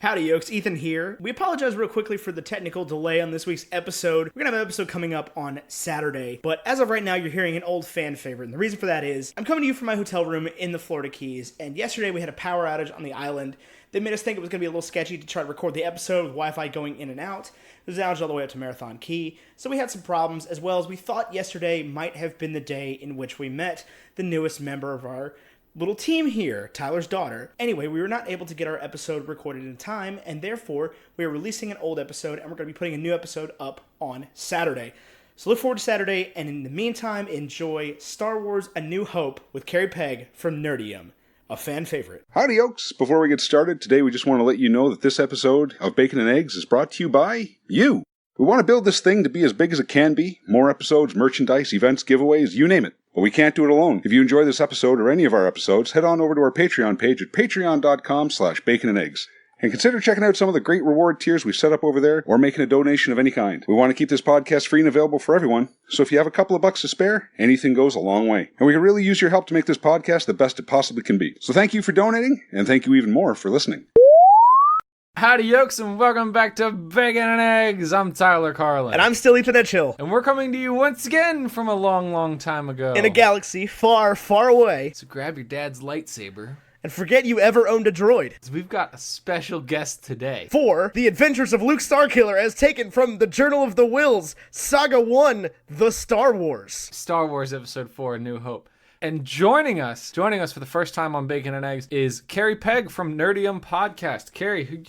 Howdy, yokes. Ethan here. We apologize real quickly for the technical delay on this week's episode. We're gonna have an episode coming up on Saturday, but as of right now, you're hearing an old fan favorite, and the reason for that is I'm coming to you from my hotel room in the Florida Keys, and yesterday we had a power outage on the island that made us think it was gonna be a little sketchy to try to record the episode with Wi-Fi going in and out. It was an outage all the way up to Marathon Key, so we had some problems, as well as we thought yesterday might have been the day in which we met the newest member of our little team here, Tyler's daughter. Anyway, we were not able to get our episode recorded in time, and therefore we are releasing an old episode, and we're going to be putting a new episode up on Saturday. So look forward to Saturday, and in the meantime, enjoy Star Wars A New Hope with Cary Pegg from Nerdium, a fan favorite. Howdy, yokes. Before we get started, today we just want to let you know that this episode of Bacon and Eggs is brought to you by you. We want to build this thing to be as big as it can be. More episodes, merchandise, events, giveaways, you name it. But we can't do it alone. If you enjoy this episode or any of our episodes, head on over to our Patreon page at patreon.com/baconandeggs. And consider checking out some of the great reward tiers we've set up over there, or making a donation of any kind. We want to keep this podcast free and available for everyone, so if you have a couple of bucks to spare, anything goes a long way. And we can really use your help to make this podcast the best it possibly can be. So thank you for donating, and thank you even more for listening. Howdy, yokes, and welcome back to Bacon and Eggs. I'm Tyler Carlin. And I'm still Ethan Edgehill. And we're coming to you once again from a long, long time ago. In a galaxy far, far away. So grab your dad's lightsaber. And forget you ever owned a droid. We've got a special guest today. For The Adventures of Luke Starkiller, as taken from the Journal of the Wills, Saga 1, The Star Wars. Star Wars Episode 4, A New Hope. And joining us for the first time on Bacon and Eggs is Cary Pegg from Nerdium Podcast. Cary,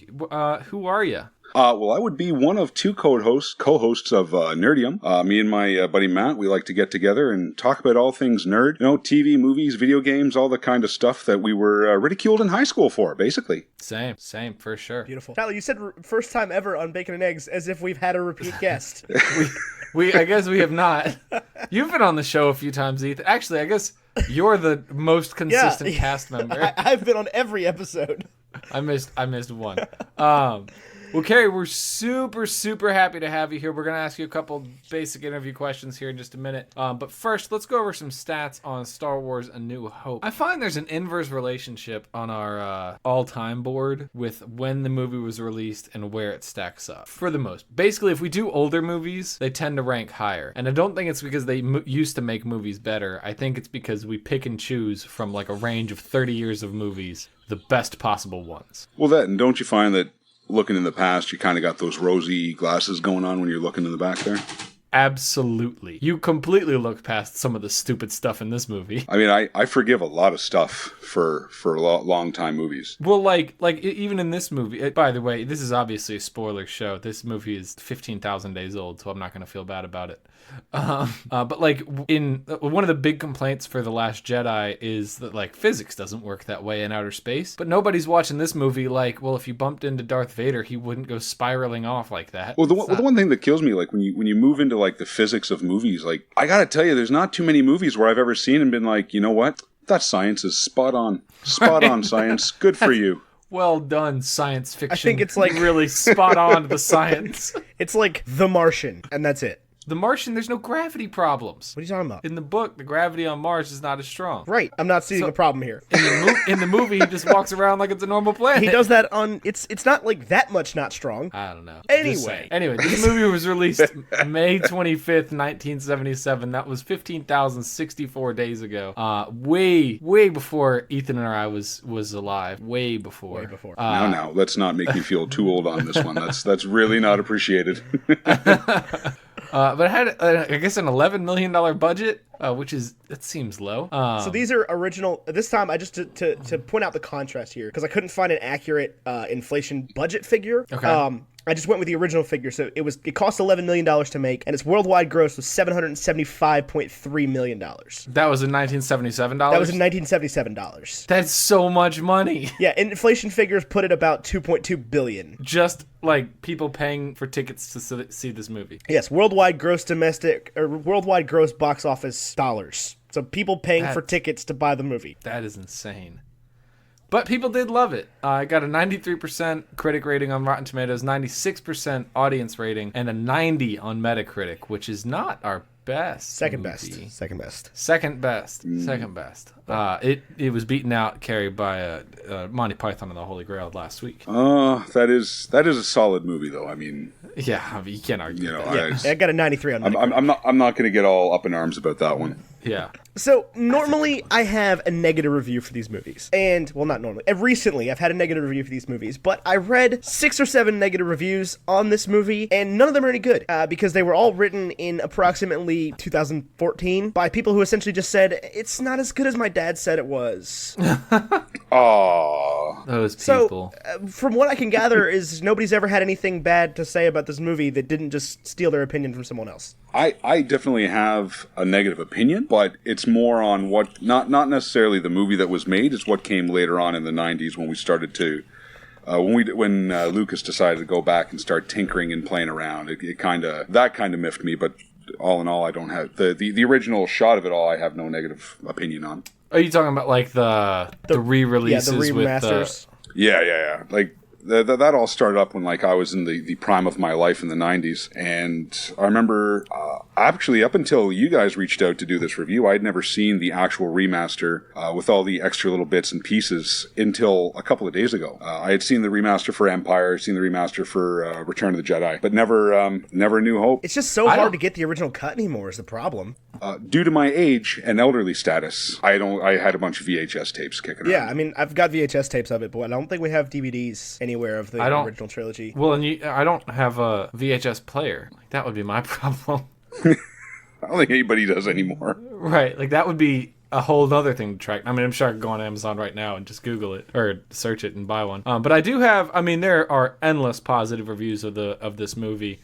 who are you? Well, I would be one of two co-hosts of Nerdium. Me and my buddy Matt, we like to get together and talk about all things nerd. You know, TV, movies, video games, all the kind of stuff that we were ridiculed in high school for, basically. Same, for sure. Beautiful. Tyler, you said first time ever on Bacon and Eggs as if we've had a repeat guest. I guess we have not. You've been on the show a few times, Ethan. Actually, I guess you're the most consistent cast member. I've been on every episode. I missed one. Well, Cary, we're super, super happy to have you here. We're going to ask you a couple basic interview questions here in just a minute. But first, let's go over some stats on Star Wars A New Hope. I find there's an inverse relationship on our all-time board with when the movie was released and where it stacks up. For the most. Basically, if we do older movies, they tend to rank higher. And I don't think it's because they used to make movies better. I think it's because we pick and choose from like a range of 30 years of movies, the best possible ones. Well, and don't you find that looking in the past, you kind of got those rosy glasses going on when you're looking in the back there? Absolutely. You completely look past some of the stupid stuff in this movie. I mean, I forgive a lot of stuff for long time movies. Well, like even in this movie, by the way, this is obviously a spoiler show. This movie is 15,000 days old, so I'm not going to feel bad about it. But like in one of the big complaints for The Last Jedi is that like physics doesn't work that way in outer space. But nobody's watching this movie like, well, if you bumped into Darth Vader, he wouldn't go spiraling off like that. Well, the one thing that kills me, like when you move into like the physics of movies, like I gotta tell you, there's not too many movies where I've ever seen and been like, you know what, that science is spot on science. Good for you. Well done, science fiction. I think it's like really spot on to the science. It's like The Martian, and that's it. The Martian, there's no gravity problems. What are you talking about? In the book, the gravity on Mars is not as strong. Right. I'm not seeing a problem here. In the movie, he just walks around like it's a normal planet. He does that on... It's not like that much not strong. I don't know. Anyway, this movie was released May 25th, 1977. That was 15,064 days ago. Way before Ethan and I was alive. Way before. Way before. Now, let's not make me feel too old on this one. That's really not appreciated. But it had, I guess, an $11 million budget, that seems low. So these are original. This time, I just to point out the contrast here, because I couldn't find an accurate inflation budget figure. Okay. I just went with the original figure. So it cost $11 million to make, and its worldwide gross was $775.3 million. That was in $1977? That was in $1977. That's so much money. Yeah, inflation figures put it about $2.2 billion. Just like people paying for tickets to see this movie. Yes, worldwide gross box office dollars. So people paying for tickets to buy the movie. That is insane. But people did love it. I got a 93% critic rating on Rotten Tomatoes, 96% audience rating, and a 90 on Metacritic, which is not our best. Second movie. best. Second best. Second best. Second best. It was beaten out, Cary, by Monty Python and the Holy Grail last week. That is a solid movie, though. I mean, Yeah, you can't argue. you know, I got a 93 on Metacritic. I'm not going to get all up in arms about that one. Yeah. So, normally, I have a negative review for these movies. And, well, not normally. Recently, I've had a negative review for these movies. But I read 6 or 7 negative reviews on this movie, and none of them are any good. Because they were all written in approximately 2014 by people who essentially just said, it's not as good as my dad said it was. Aww. Those people. So, from what I can gather is nobody's ever had anything bad to say about this movie that didn't just steal their opinion from someone else. I definitely have a negative opinion, but it's more on what, not necessarily the movie that was made, it's what came later on in the 90s when we started to, when Lucas decided to go back and start tinkering and playing around. That kind of miffed me, but all in all, I don't have, the original shot of it all, I have no negative opinion on. Are you talking about like the re-releases the remasters? Yeah. Like, that all started up when I was in the prime of my life in the 90s, and I remember actually up until you guys reached out to do this review, I'd never seen the actual remaster with all the extra little bits and pieces until a couple of days ago. I had seen the remaster for Empire, seen the remaster for Return of the Jedi, but never New Hope. It's just so hard to get the original cut anymore is the problem. Due to my age and elderly status, I had a bunch of VHS tapes kicking around. Yeah, I mean, I've got VHS tapes of it, but I don't think we have DVDs anywhere of the original trilogy. Well, and I don't have a VHS player. Like, that would be my problem. I don't think anybody does anymore. Right. Like, that would be a whole other thing to track. I mean, I'm sure I could go on Amazon right now and just Google it or search it and buy one. But I do have, I mean, there are endless positive reviews of this movie.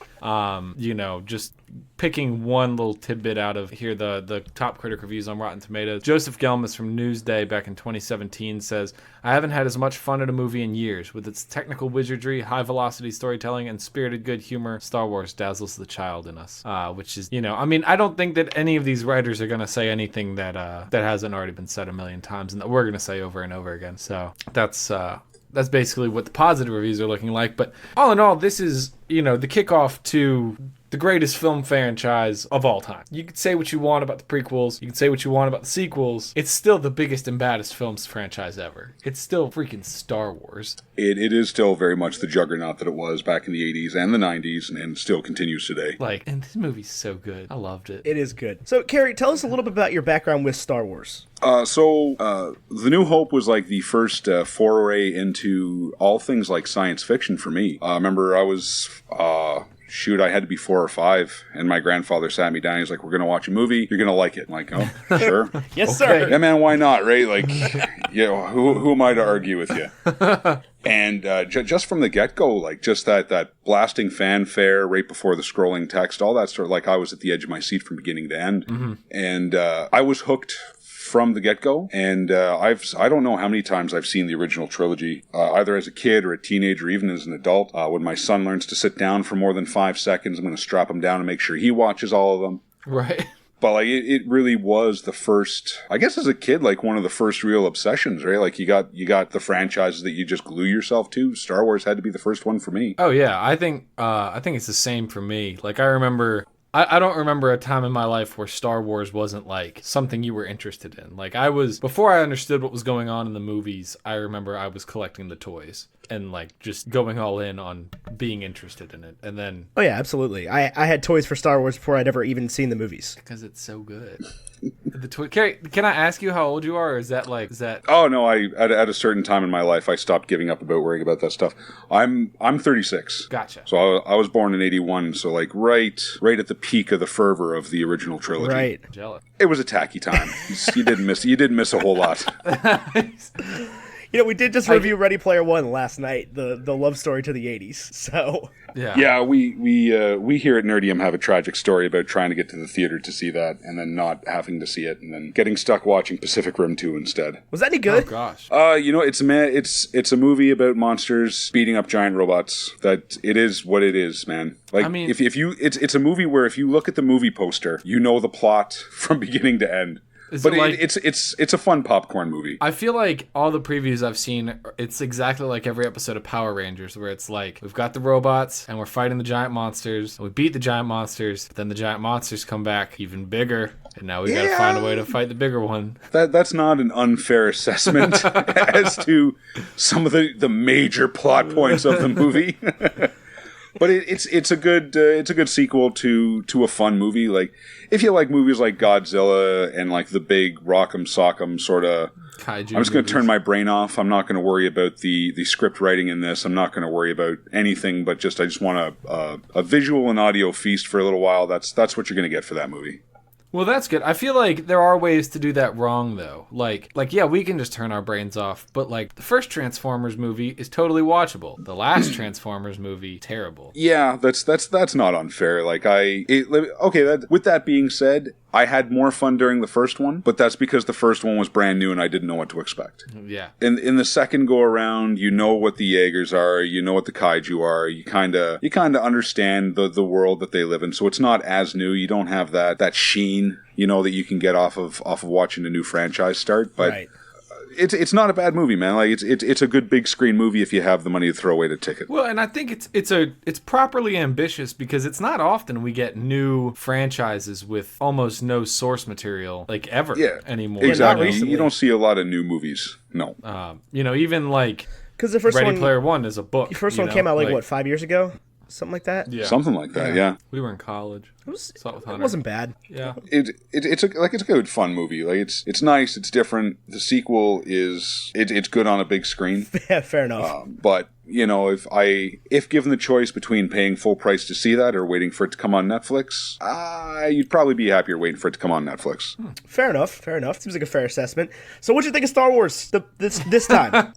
Just picking one little tidbit out of here, the top critic reviews on Rotten Tomatoes. Joseph Gelmus from Newsday back in 2017 says, I haven't had as much fun at a movie in years. With its technical wizardry, high-velocity storytelling, and spirited good humor, Star Wars dazzles the child in us. Which is, I mean, I don't think that any of these writers are going to say anything that hasn't already been said a million times and that we're going to say over and over again. So that's basically what the positive reviews are looking like. But all in all, this is, the kickoff to the greatest film franchise of all time. You could say what you want about the prequels. You could say what you want about the sequels. It's still the biggest and baddest films franchise ever. It's still freaking Star Wars. It is still very much the juggernaut that it was back in the 80s and the 90s and still continues today. And this movie's so good. I loved it. It is good. So, Cary, tell us a little bit about your background with Star Wars. The New Hope was like the first foray into all things like science fiction for me. I remember I was... I had to be 4 or 5, and my grandfather sat me down. He's like, we're going to watch a movie. You're going to like it. I'm like, oh, sure. Yes, Okay. sir. Yeah, man, why not, right? Like, who am I to argue with you? And just from the get-go, like, just that blasting fanfare right before the scrolling text, all that sort of, like, I was at the edge of my seat from beginning to end. Mm-hmm. And I was hooked from the get-go, and I don't know how many times I've seen the original trilogy, either as a kid or a teenager, or even as an adult. When my son learns to sit down for more than 5 seconds, I'm going to strap him down and make sure he watches all of them. Right. But it really was the first, I guess as a kid, like one of the first real obsessions, right? Like you got the franchises that you just glue yourself to. Star Wars had to be the first one for me. Oh yeah, I think it's the same for me. Like I remember. I don't remember a time in my life where Star Wars wasn't like something you were interested in. Like before I understood what was going on in the movies, I remember I was collecting the toys and like just going all in on being interested in it. And then... Oh yeah, absolutely. I had toys for Star Wars before I'd ever even seen the movies. Because it's so good. Cary, can I ask you how old you are, or is that... Oh no, at a certain time in my life I stopped giving up about worrying about that stuff. I'm 36. Gotcha. So I was born in 81, so like right at the peak of the fervor of the original trilogy. Right. Jealous. It was a tacky time. You didn't miss a whole lot. We did just review Ready Player One last night, the love story to the 80s. So yeah, we here at Nerdium have a tragic story about trying to get to the theater to see that, and then not having to see it, and then getting stuck watching Pacific Rim 2 instead. Was that any good? Oh gosh. It's a movie about monsters beating up giant robots. That it is what it is, man. Like, I mean, it's a movie where if you look at the movie poster, you know the plot from beginning to end. Is But it like, it's a fun popcorn movie. I feel like all the previews I've seen, it's exactly like every episode of Power Rangers, where it's like, we've got the robots, and we're fighting the giant monsters, and we beat the giant monsters, but then the giant monsters come back even bigger, and now we gotta find a way to fight the bigger one. That's not an unfair assessment as to some of the major plot points of the movie. But it's a good sequel to a fun movie. Like, if you like movies like Godzilla and like the big Rock'em Sock'em sort of, Kaiju I'm just going to movies. turn my brain off. I'm not going to worry about the script writing in this. I'm not going to worry about anything. But I just want a visual and audio feast for a little while. That's what you're going to get for that movie. Well, that's good. I feel like there are ways to do that wrong, though. Like yeah, we can just turn our brains off, but like the first Transformers movie is totally watchable. The last Transformers movie, terrible. Yeah, that's not unfair. Like with that being said, I had more fun during the first one, but that's because the first one was brand new and I didn't know what to expect. Yeah. In the second go around, you know what the Jaegers are, you know what the kaiju are, you kind of understand the world that they live in. So it's not as new. You don't have that sheen, that you can get off of watching a new franchise start. But Right. It's not a bad movie, man. Like it's a good big screen movie if you have the money to throw away the ticket. Well, and I think it's properly ambitious because it's not often we get new franchises with almost no source material like ever anymore. Exactly. recently. You don't see a lot of new movies. No. Even like Because the first Ready one, Player One is a book. the first one came out like what, 5 years ago, something like that. Yeah. Something like that, yeah. We were in college. Saw it with It Hunter. wasn't bad. Yeah. It's a good fun movie. Like it's nice, it's different. The sequel is it's good on a big screen. Yeah, fair enough. But if given the choice between paying full price to see that or waiting for it to come on Netflix, you'd probably be happier waiting for it to come on Netflix. Fair enough. Seems like a fair assessment. So what'd you think of Star Wars this time?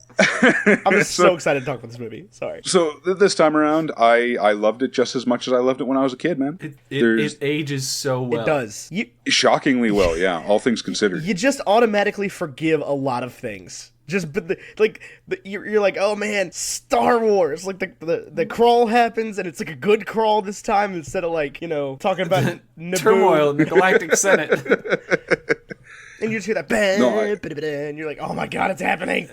I'm just so excited to talk about this movie. Sorry. So this time around, I loved it just as much as I loved it when I was a kid, man. It ages so well. It does. Shockingly well, yeah. All things considered. You just automatically forgive a lot of things. You're like, oh man, Star Wars. Like the crawl happens, and it's like a good crawl this time instead of like talking about Naboo. Turmoil in the Galactic Senate. And you just hear that bang, and you're like, oh my god, it's happening.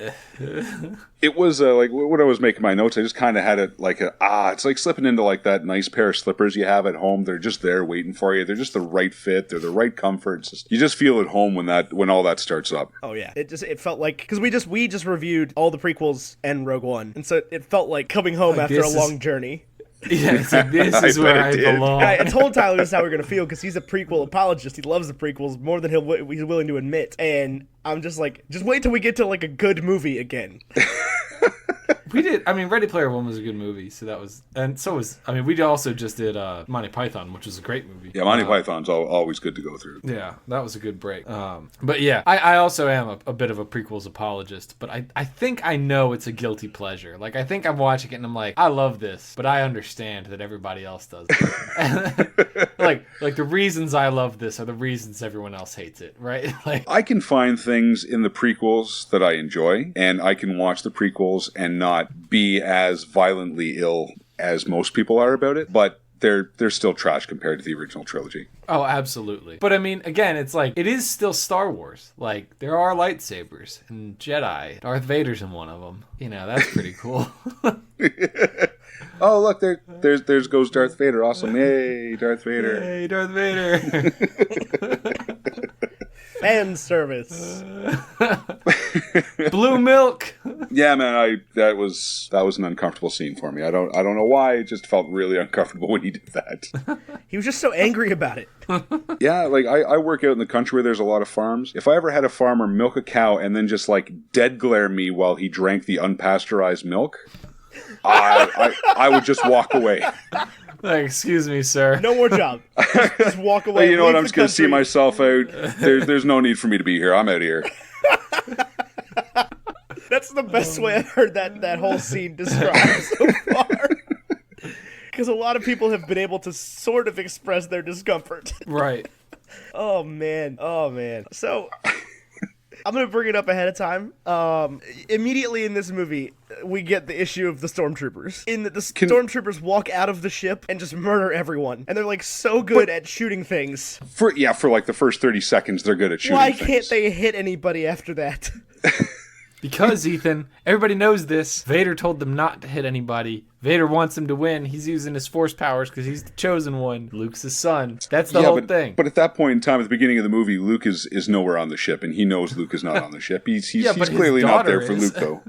It was like when I was making my notes, I just kind of had it like it's like slipping into like that nice pair of slippers you have at home. They're just there waiting for you. They're just the right fit. They're the right comfort. You just feel at home when all that starts up. Oh yeah, it felt like because we just reviewed all the prequels and Rogue One, and so it felt like coming home after a long journey. Yeah, it's like, this is where I belong. I told Tyler this is how we're gonna feel because he's a prequel apologist. He loves the prequels more than he's willing to admit. And I'm just like, just wait till we get to like a good movie again. We did. I mean, Ready Player One was a good movie, so that was, and so was. I mean, we also just did Monty Python, which was a great movie. Yeah, Monty Python's always good to go through. Yeah, that was a good break. But yeah, I also am a bit of a prequels apologist, but I think I know it's a guilty pleasure. Like, I think I'm watching it and I'm like, I love this, but I understand that everybody else does. like the reasons I love this are the reasons everyone else hates it, right? Like, I can find things in the prequels that I enjoy, and I can watch the prequels and not be as violently ill as most people are about it, but they're still trash compared to the original trilogy. Oh, absolutely. But I mean, again, it's like, it is still Star Wars. Like, there are lightsabers and Jedi. Darth Vader's in one of them. That's pretty cool. Oh, look, there's goes Darth Vader. Awesome. Yay, Darth Vader. Hey, Darth Vader. Fan service. Blue milk. Yeah, man, that was an uncomfortable scene for me. I don't know why. It just felt really uncomfortable when he did that. He was just so angry about it. Yeah, like I work out in the country where there's a lot of farms. If I ever had a farmer milk a cow and then just like dead glare me while he drank the unpasteurized milk, I would just walk away. Like, excuse me, sir. No more job. Just walk away. Well, you know what? I'm just going to see myself out. There's no need for me to be here. I'm out of here. That's the best way I've heard that whole scene described so far. Because a lot of people have been able to sort of express their discomfort. Right. Oh, man. So... I'm going to bring it up ahead of time. Immediately in this movie, we get the issue of the stormtroopers. In that the stormtroopers walk out of the ship and just murder everyone. And they're like so good at shooting things. For like the first 30 seconds, they're good at shooting Why things. can't they hit anybody after that? Because, Ethan, everybody knows this. Vader told them not to hit anybody. Vader wants him to win. He's using his force powers because he's the chosen one. Luke's his son. That's the whole thing. But at that point in time, at the beginning of the movie, Luke is nowhere on the ship, and he knows Luke is not on the ship. He's clearly not there for Luke, though.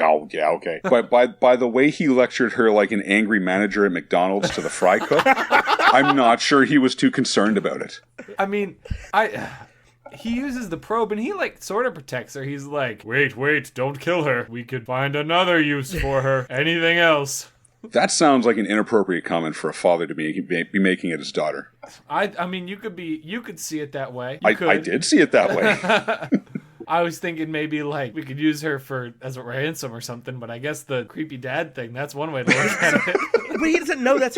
Oh, yeah, okay. But by the way he lectured her like an angry manager at McDonald's to the fry cook, I'm not sure he was too concerned about it. I mean, he uses the probe and he like sort of protects her. He's like, wait, don't kill her. We could find another use for her. Anything else? That sounds like an inappropriate comment for a father to be making at his daughter. I mean, you could see it that way. I did see it that way. I was thinking maybe like we could use her as a ransom or something, but I guess the creepy dad thing, that's one way to look at it. But he doesn't know that's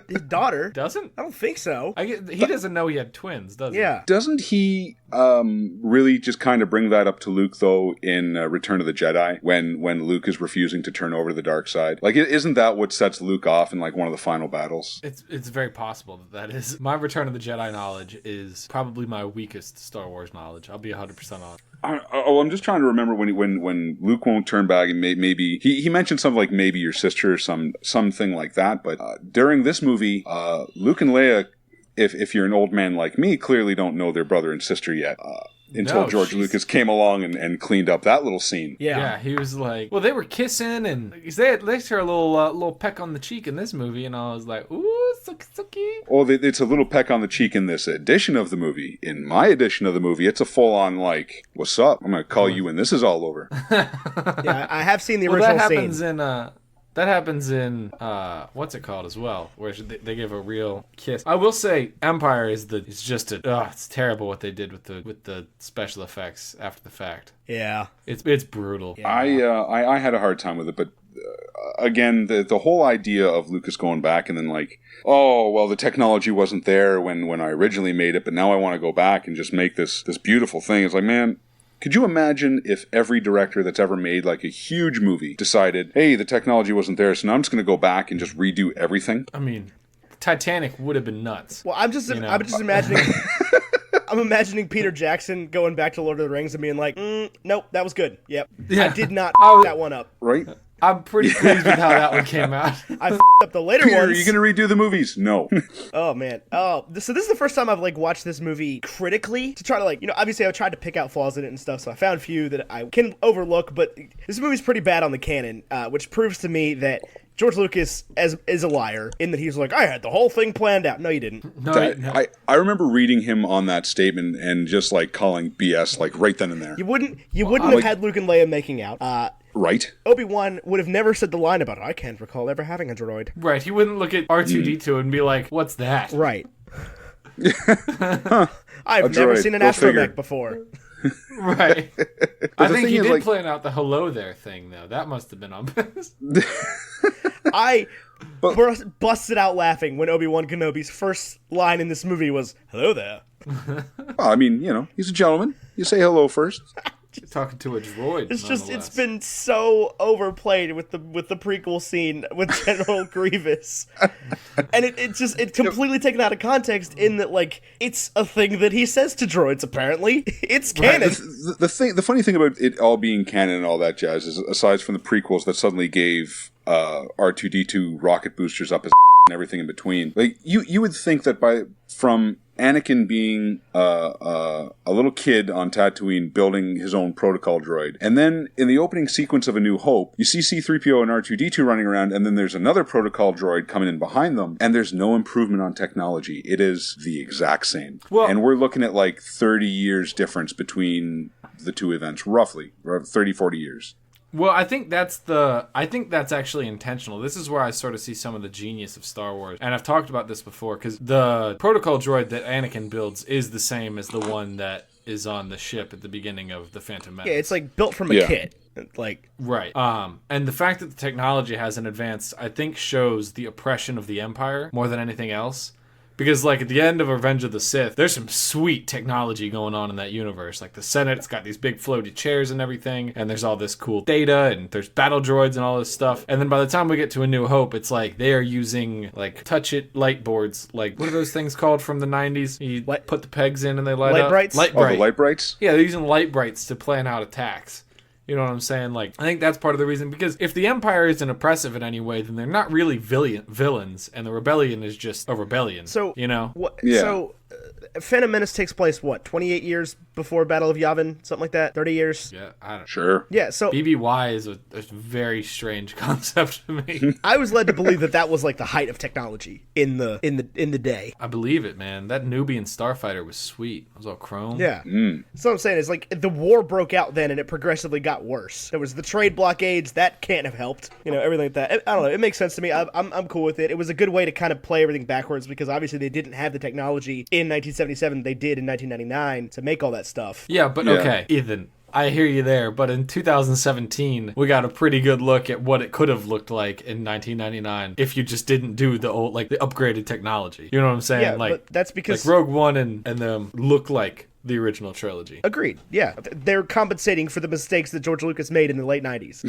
his daughter. Doesn't? I don't think so. He doesn't know he had twins, does he? Yeah. Doesn't he really just kind of bring that up to Luke, though, in Return of the Jedi, when Luke is refusing to turn over to the dark side? Like, isn't that what sets Luke off in, like, one of the final battles? It's very possible that is. My Return of the Jedi knowledge is probably my weakest Star Wars knowledge. I'll be 100% honest. I'm just trying to remember when Luke won't turn back, and maybe he mentioned something like maybe your sister or something like that. But during this movie, Luke and Leia, if you're an old man like me, clearly don't know their brother and sister yet. Until George Lucas came along and cleaned up that little scene. Yeah, he was like, well, they were kissing, and they share a little peck on the cheek in this movie, and I was like, ooh, so cute. Oh, it's a little peck on the cheek in this edition of the movie. In my edition of the movie, it's a full-on, like, what's up? I'm going to call you when this is all over. Yeah, I have seen the original scene. That happens in what's it called as well, where they give a real kiss. I will say, Empire is just it's terrible what they did with the special effects after the fact. Yeah, it's brutal. Yeah. I had a hard time with it, but again, the whole idea of Lucas going back and then like, oh well, the technology wasn't there when I originally made it, but now I want to go back and just make this beautiful thing. It's like, man. Could you imagine if every director that's ever made like a huge movie decided, hey, the technology wasn't there, so now I'm just going to go back and just redo everything? I mean, Titanic would have been nuts. Well, I'm just imagining. I'm imagining Peter Jackson going back to Lord of the Rings and being like, nope, that was good. Yep. Yeah. I did not that one up. Right? I'm pretty pleased with how that one came out. I up the later Peter, ones. Are you going to redo the movies? No. Oh, man. Oh, so this is the first time I've, like, watched this movie critically to try to, like, obviously I've tried to pick out flaws in it and stuff, so I found a few that I can overlook, but this movie's pretty bad on the canon, which proves to me that George Lucas is a liar in that he's like, I had the whole thing planned out. No, you didn't. No. I remember reading him on that statement and just, like, calling BS, like, right then and there. You wouldn't have had Luke and Leia making out. Right. Obi-Wan would have never said the line about it. I can't recall ever having a droid. Right. He wouldn't look at R2-D2 and be like, what's that? Right. I've never seen an astromech before. Right. I think he did plan out the hello there thing, though. That must have been on purpose. I busted out laughing when Obi-Wan Kenobi's first line in this movie was, hello there. Well, I mean, he's a gentleman. You say hello first. Talking to a droid. It's been so overplayed with the prequel scene with General Grievous, and it's completely taken out of context in that like it's a thing that he says to droids. Apparently, it's canon. Right. The funny thing about it all being canon and all that jazz is, aside from the prequels that suddenly gave R2-D2 rocket boosters up his and everything in between, like you would think that from Anakin being a little kid on Tatooine building his own protocol droid. And then in the opening sequence of A New Hope, you see C-3PO and R2-D2 running around, and then there's another protocol droid coming in behind them, and there's no improvement on technology. It is the exact same. Well, and we're looking at like 30 years difference between the two events, roughly, 30, 40 years. Well, I think that's actually intentional. This is where I sort of see some of the genius of Star Wars. And I've talked about this before, because the protocol droid that Anakin builds is the same as the one that is on the ship at the beginning of The Phantom Menace. Yeah, it's like built from a kit. Like right. And the fact that the technology hasn't advanced, I think, shows the oppression of the Empire more than anything else. Because, like, at the end of Revenge of the Sith, there's some sweet technology going on in that universe. Like, the Senate's got these big floaty chairs and everything, and there's all this cool data, and there's battle droids and all this stuff. And then by the time we get to A New Hope, it's like they are using, like, touch-it light boards. Like, what are those things called from the 90s? You put the pegs in and they light up. Light brights? Light Oh, bright. the light brights? Yeah, they're using light brights to plan out attacks. You know what I'm saying? Like, I think that's part of the reason, because if the Empire isn't oppressive in any way, then they're not really villains, and the rebellion is just a rebellion. So, you know? Yeah. So, Phantom Menace takes place, 28 years before Battle of Yavin? Something like that? 30 years? Yeah, I don't know. Sure. Yeah, so BBY is a very strange concept to me. I was led to believe that was like the height of technology in the day. I believe it, man. That Nubian starfighter was sweet. It was all chrome. Yeah. So what I'm saying is, like, the war broke out then, and it progressively got worse. There was the trade blockades. That can't have helped. You know, everything like that. I don't know. It makes sense to me. I'm cool with it. It was a good way to kind of play everything backwards, because obviously they didn't have the technology in 1977 they did in 1999 to make all that stuff. Yeah, but okay, Ethan, I hear you there, but in 2017, we got a pretty good look at what it could have looked like in 1999 if you just didn't do the old, like, the upgraded technology. You know what I'm saying? Yeah, like, but that's because... like Rogue One and them look like the original trilogy. Agreed. Yeah. They're compensating for the mistakes that George Lucas made in the late 90s.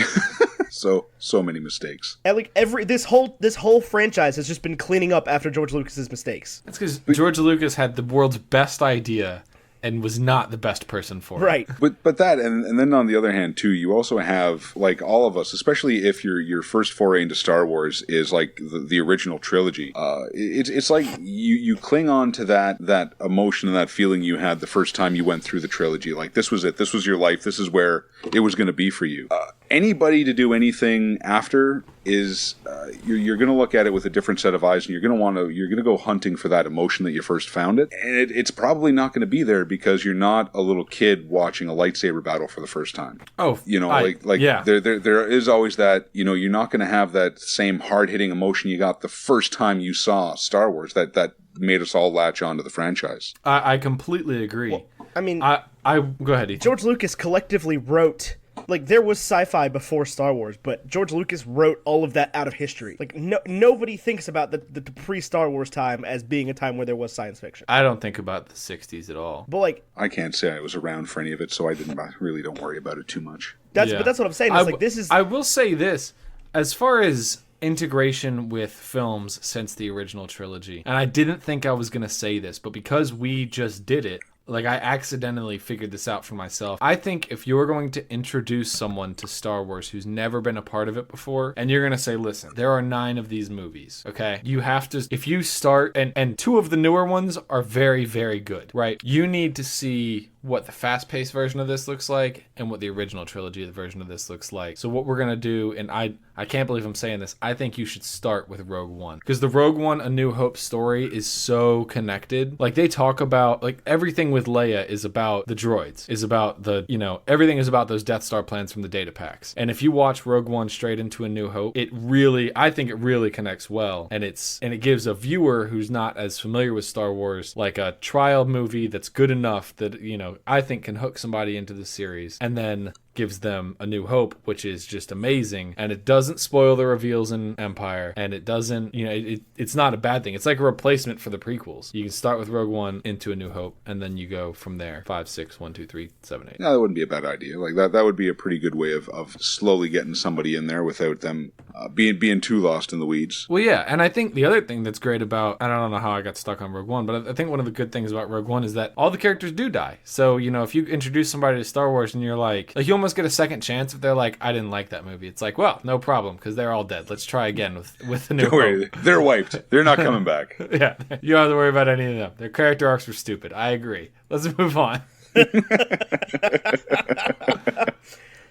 So many mistakes. And like this whole franchise has just been cleaning up after George Lucas's mistakes. That's because George Lucas had the world's best idea and was not the best person for it. Right. But that, and then on the other hand too, you also have, like, all of us, especially if your first foray into Star Wars is like the original trilogy. It's like you cling on to that emotion and that feeling you had the first time you went through the trilogy. Like, this was it. This was your life. This is where it was going to be for you. Anybody to do anything after is you're going to look at it with a different set of eyes, and you're going to go hunting for that emotion that you first found it, and it's probably not going to be there because you're not a little kid watching a lightsaber battle for the first time. Oh, you know, yeah. There is always that, you know, you're not going to have that same hard hitting emotion you got the first time you saw Star Wars that made us all latch onto the franchise. I completely agree. Well, I mean, I go ahead, Ethan. George Lucas collectively wrote, like, there was sci-fi before Star Wars, but George Lucas wrote all of that out of history. Like, nobody thinks about the pre-Star Wars time as being a time where there was science fiction. I don't think about the 60s at all. But, like, I can't say I was around for any of it, so I really don't worry about it too much. But that's what I'm saying. It's like, this is... I will say this, as far as integration with films since the original trilogy, and I didn't think I was going to say this, but because we just did it, like, I accidentally figured this out for myself. I think if you're going to introduce someone to Star Wars who's never been a part of it before, and you're going to say, listen, there are 9 of these movies, okay? You have to, if you start, and 2 of the newer ones are very, very good, right? You need to see what the fast-paced version of this looks like and what the original trilogy version of this looks like. So what we're going to do, and I can't believe I'm saying this, I think you should start with Rogue One. Because the Rogue One A New Hope story is so connected. Like, they talk about, like, everything with Leia is about the droids, is about the, you know, everything is about those Death Star plans from the data packs. And if you watch Rogue One straight into A New Hope, I think it really connects well. And it gives a viewer who's not as familiar with Star Wars, like, a trial movie that's good enough that, you know, I think can hook somebody into the series, and then gives them A New Hope, which is just amazing, and it doesn't spoil the reveals in Empire, and it doesn't, you know, it's not a bad thing. It's like a replacement for the prequels. You can start with Rogue One into A New Hope, and then you go from there. 5, 6, 1, 2, 3, 7, 8. No, that wouldn't be a bad idea. Like, that would be a pretty good way of slowly getting somebody in there without them being too lost in the weeds. Well, yeah, and I think the other thing that's great about, I don't know how I got stuck on Rogue One, but I think one of the good things about Rogue One is that all the characters do die. So, you know, if you introduce somebody to Star Wars and you're like you almost get a second chance if they're like, I didn't like that movie. It's like, well, no problem, because they're all dead. Let's try again with the New Hope. Don't worry, they're wiped. They're not coming back. Yeah, you don't have to worry about any of them. Their character arcs were stupid. I agree. Let's move on.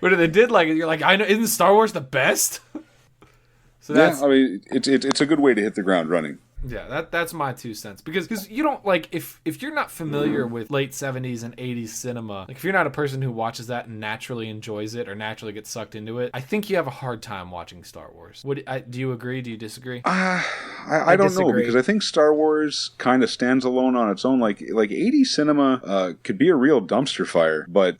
But if they did like it, you're like, I know, isn't Star Wars the best? So that's, yeah, I mean, it's a good way to hit the ground running. Yeah, that's my 2 cents. Because you don't, like, if you're not familiar with late 70s and 80s cinema, like, if you're not a person who watches that and naturally enjoys it or naturally gets sucked into it, I think you have a hard time watching Star Wars. Do you agree? Do you disagree? I don't know, because I think Star Wars kind of stands alone on its own. Like 80s cinema could be a real dumpster fire, but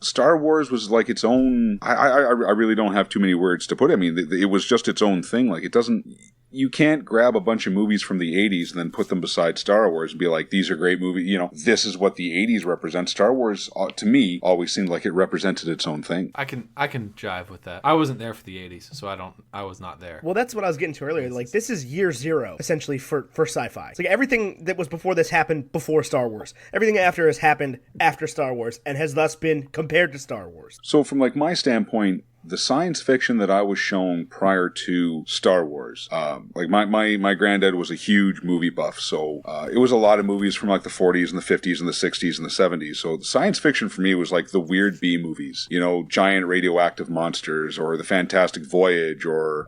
Star Wars was like its own. I really don't have too many words to put it. I mean, it was just its own thing. Like, it doesn't. you can't grab a bunch of movies from the 80s and then put them beside Star Wars and be like, these are great movies. You know, this is what the 80s represents. Star Wars, to me, always seemed like it represented its own thing. I can jive with that. I wasn't there for the 80s, so I was not there. Well, that's what I was getting to earlier. Like, this is year zero, essentially, for sci-fi. It's like everything that was before this happened before Star Wars. Everything after has happened after Star Wars and has thus been compared to Star Wars. So from like my standpoint, the science fiction that I was shown prior to Star Wars, like my granddad was a huge movie buff, so it was a lot of movies from like the 40s and the 50s and the 60s and the 70s. So the science fiction for me was like the weird B movies, you know, giant radioactive monsters, or the Fantastic Voyage, or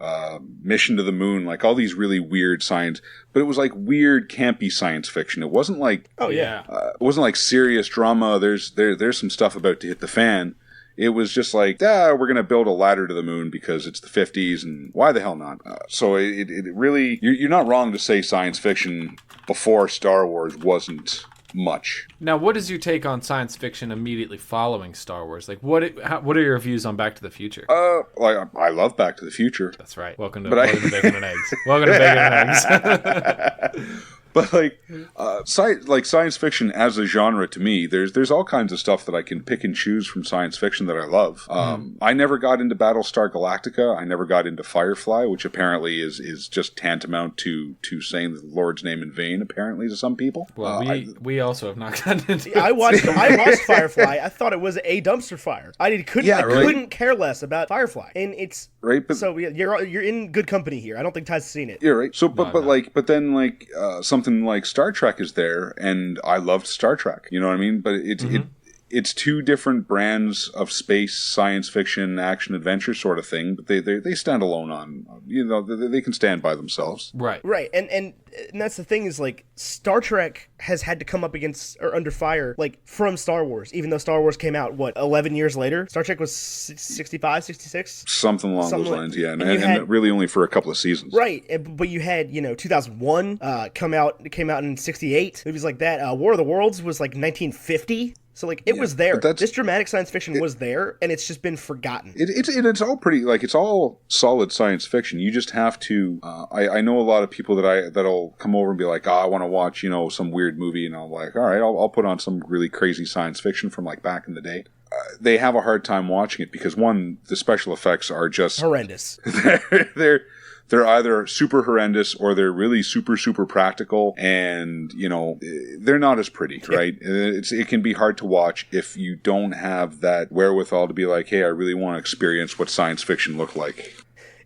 Mission to the Moon, like all these really weird science. But it was like weird, campy science fiction. It wasn't like it wasn't like serious drama. There's some stuff about to hit the fan. It was just like, we're going to build a ladder to the moon because it's the 50s, and why the hell not? So it really, you're not wrong to say science fiction before Star Wars wasn't much. Now, what is your take on science fiction immediately following Star Wars? Like, what are your views on Back to the Future? Like I love Back to the Future. That's right. Welcome to Bacon and Eggs. Welcome to Bacon and Eggs. But like science fiction as a genre, to me, there's all kinds of stuff that I can pick and choose from science fiction that I love. I never got into Battlestar Galactica. I never got into Firefly, which apparently is just tantamount to saying the Lord's name in vain, apparently, to some people. Well, we also have not gotten into I watched Firefly. I thought it was a dumpster fire. I couldn't care less about Firefly, and it's right. But so you're in good company here. I don't think Ty's seen it. You're right. So, but then something like Star Trek is there, and I loved Star Trek. You know what I mean? But it's two different brands of space, science fiction, action, adventure sort of thing. But they stand alone on, you know, they can stand by themselves. Right. And that's the thing is, like, Star Trek has had to come up against or under fire, like, from Star Wars, even though Star Wars came out, 11 years later? Star Trek was 65, 66? Something along those lines, yeah. And really only for a couple of seasons. Right. But you had, 2001 came out in 68. Movies like that. War of the Worlds was, like, 1950. So, like, it was there. This dramatic science fiction was there, and it's just been forgotten. It's all pretty, like, it's all solid science fiction. You just have to, I know a lot of people that'll come over and be like, I want to watch, some weird movie, and I'm like, all right, I'll put on some really crazy science fiction from, like, back in the day. They have a hard time watching it because, one, the special effects are just... horrendous. They're either super horrendous or they're really super, super practical, and, they're not as pretty, right? It can be hard to watch if you don't have that wherewithal to be like, hey, I really want to experience what science fiction looked like.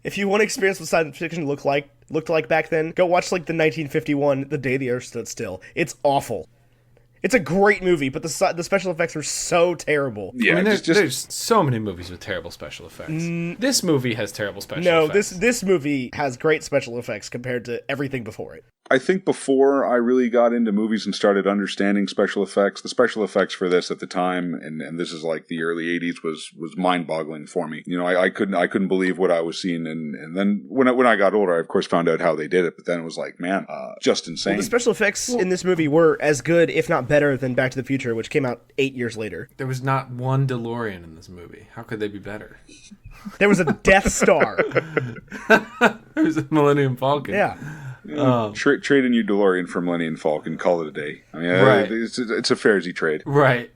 If you want to experience what science fiction looked like back then, go watch, like, the 1951 The Day the Earth Stood Still. It's awful. It's a great movie, but the special effects are so terrible. Yeah, I mean, there's so many movies with terrible special effects. This movie has terrible special effects. No, this movie has great special effects compared to everything before it. I think before I really got into movies and started understanding special effects, the special effects for this at the time, and this is like the early 80s, was mind-boggling for me. I couldn't believe what I was seeing, and then when I got older, I of course found out how they did it, but then it was like, man, just insane. Well, the special effects in this movie were as good, if not better, than Back to the Future, which came out 8 years later. There was not one DeLorean in this movie. How could they be better? There was a Death Star. There was a Millennium Falcon. Yeah. Trade in your DeLorean for Millennium Falcon, call it a day. I mean, right. It's a fair-y trade. Right.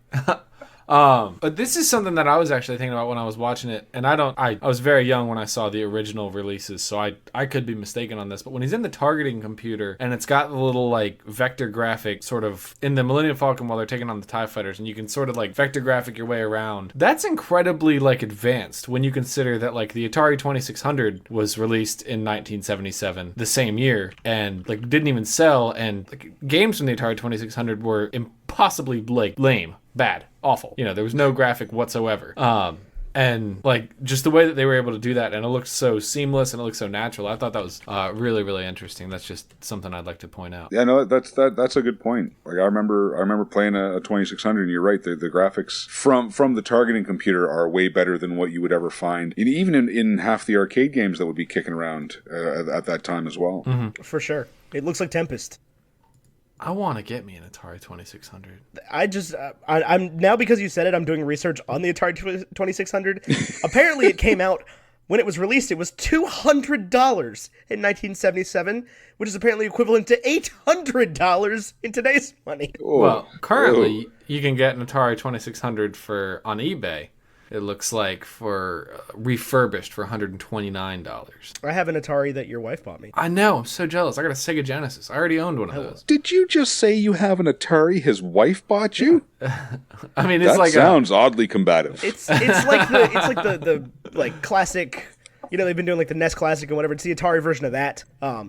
But this is something that I was actually thinking about when I was watching it, and I was very young when I saw the original releases, so I could be mistaken on this, but when he's in the targeting computer, and it's got the little, like, vector graphic sort of in the Millennium Falcon while they're taking on the TIE fighters, and you can sort of, like, vector graphic your way around, that's incredibly, like, advanced when you consider that, like, the Atari 2600 was released in 1977, the same year, and, like, didn't even sell, and, like, games from the Atari 2600 were impossibly, like, lame. Bad. Awful. There was no graphic whatsoever. And, like, just the way that they were able to do that, and it looked so seamless and it looked so natural. I thought that was really, really interesting. That's just something I'd like to point out. Yeah, no, that's a good point. Like, I remember playing a 2600, and you're right. The graphics from the targeting computer are way better than what you would ever find, even in half the arcade games that would be kicking around at that time as well. Mm-hmm. For sure. It looks like Tempest. I want to get me an Atari 2600. I'm now, because you said it, I'm doing research on the Atari 2600. Apparently it came out When it was released, it was $200 in 1977, which is apparently equivalent to $800 in today's money. Oh, Well, currently you can get an Atari 2600 on eBay. It looks like for refurbished for $129. I have an Atari that your wife bought me. I know, I'm so jealous. I got a Sega Genesis. I already owned one of those. Did you just say you have an Atari his wife bought you? I mean, it's That like sounds oddly combative. It's like the classic. You know, they've been doing like the NES Classic and whatever. It's the Atari version of that.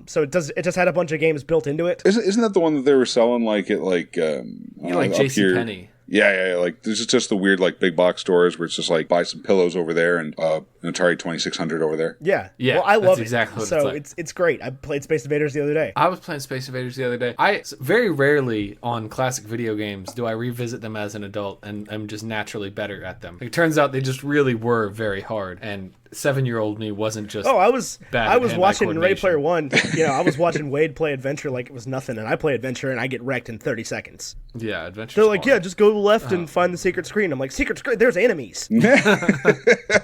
So it just had a bunch of games built into it. Isn't that the one that they were selling like at like JCPenney. Yeah. Like this is just the weird like big box stores where it's just like buy some pillows over there and an Atari 2600 over there. Yeah. Yeah, Well, I love exactly it. what So it's like. it's great. I played Space Invaders the other day. I was playing Space Invaders the other day. I very rarely on classic video games do I revisit them as an adult and I'm just naturally better at them. It turns out they just really were very hard, and 7-year-old me wasn't just I was bad at hand-eye watching Ready coordination. Player One. You know, I was watching Wade play Adventure like it was nothing, and I play Adventure and I get wrecked in 30 seconds. Yeah, Adventure. They're like, yeah, just go left and find the secret screen. I'm like, secret screen? There's enemies. I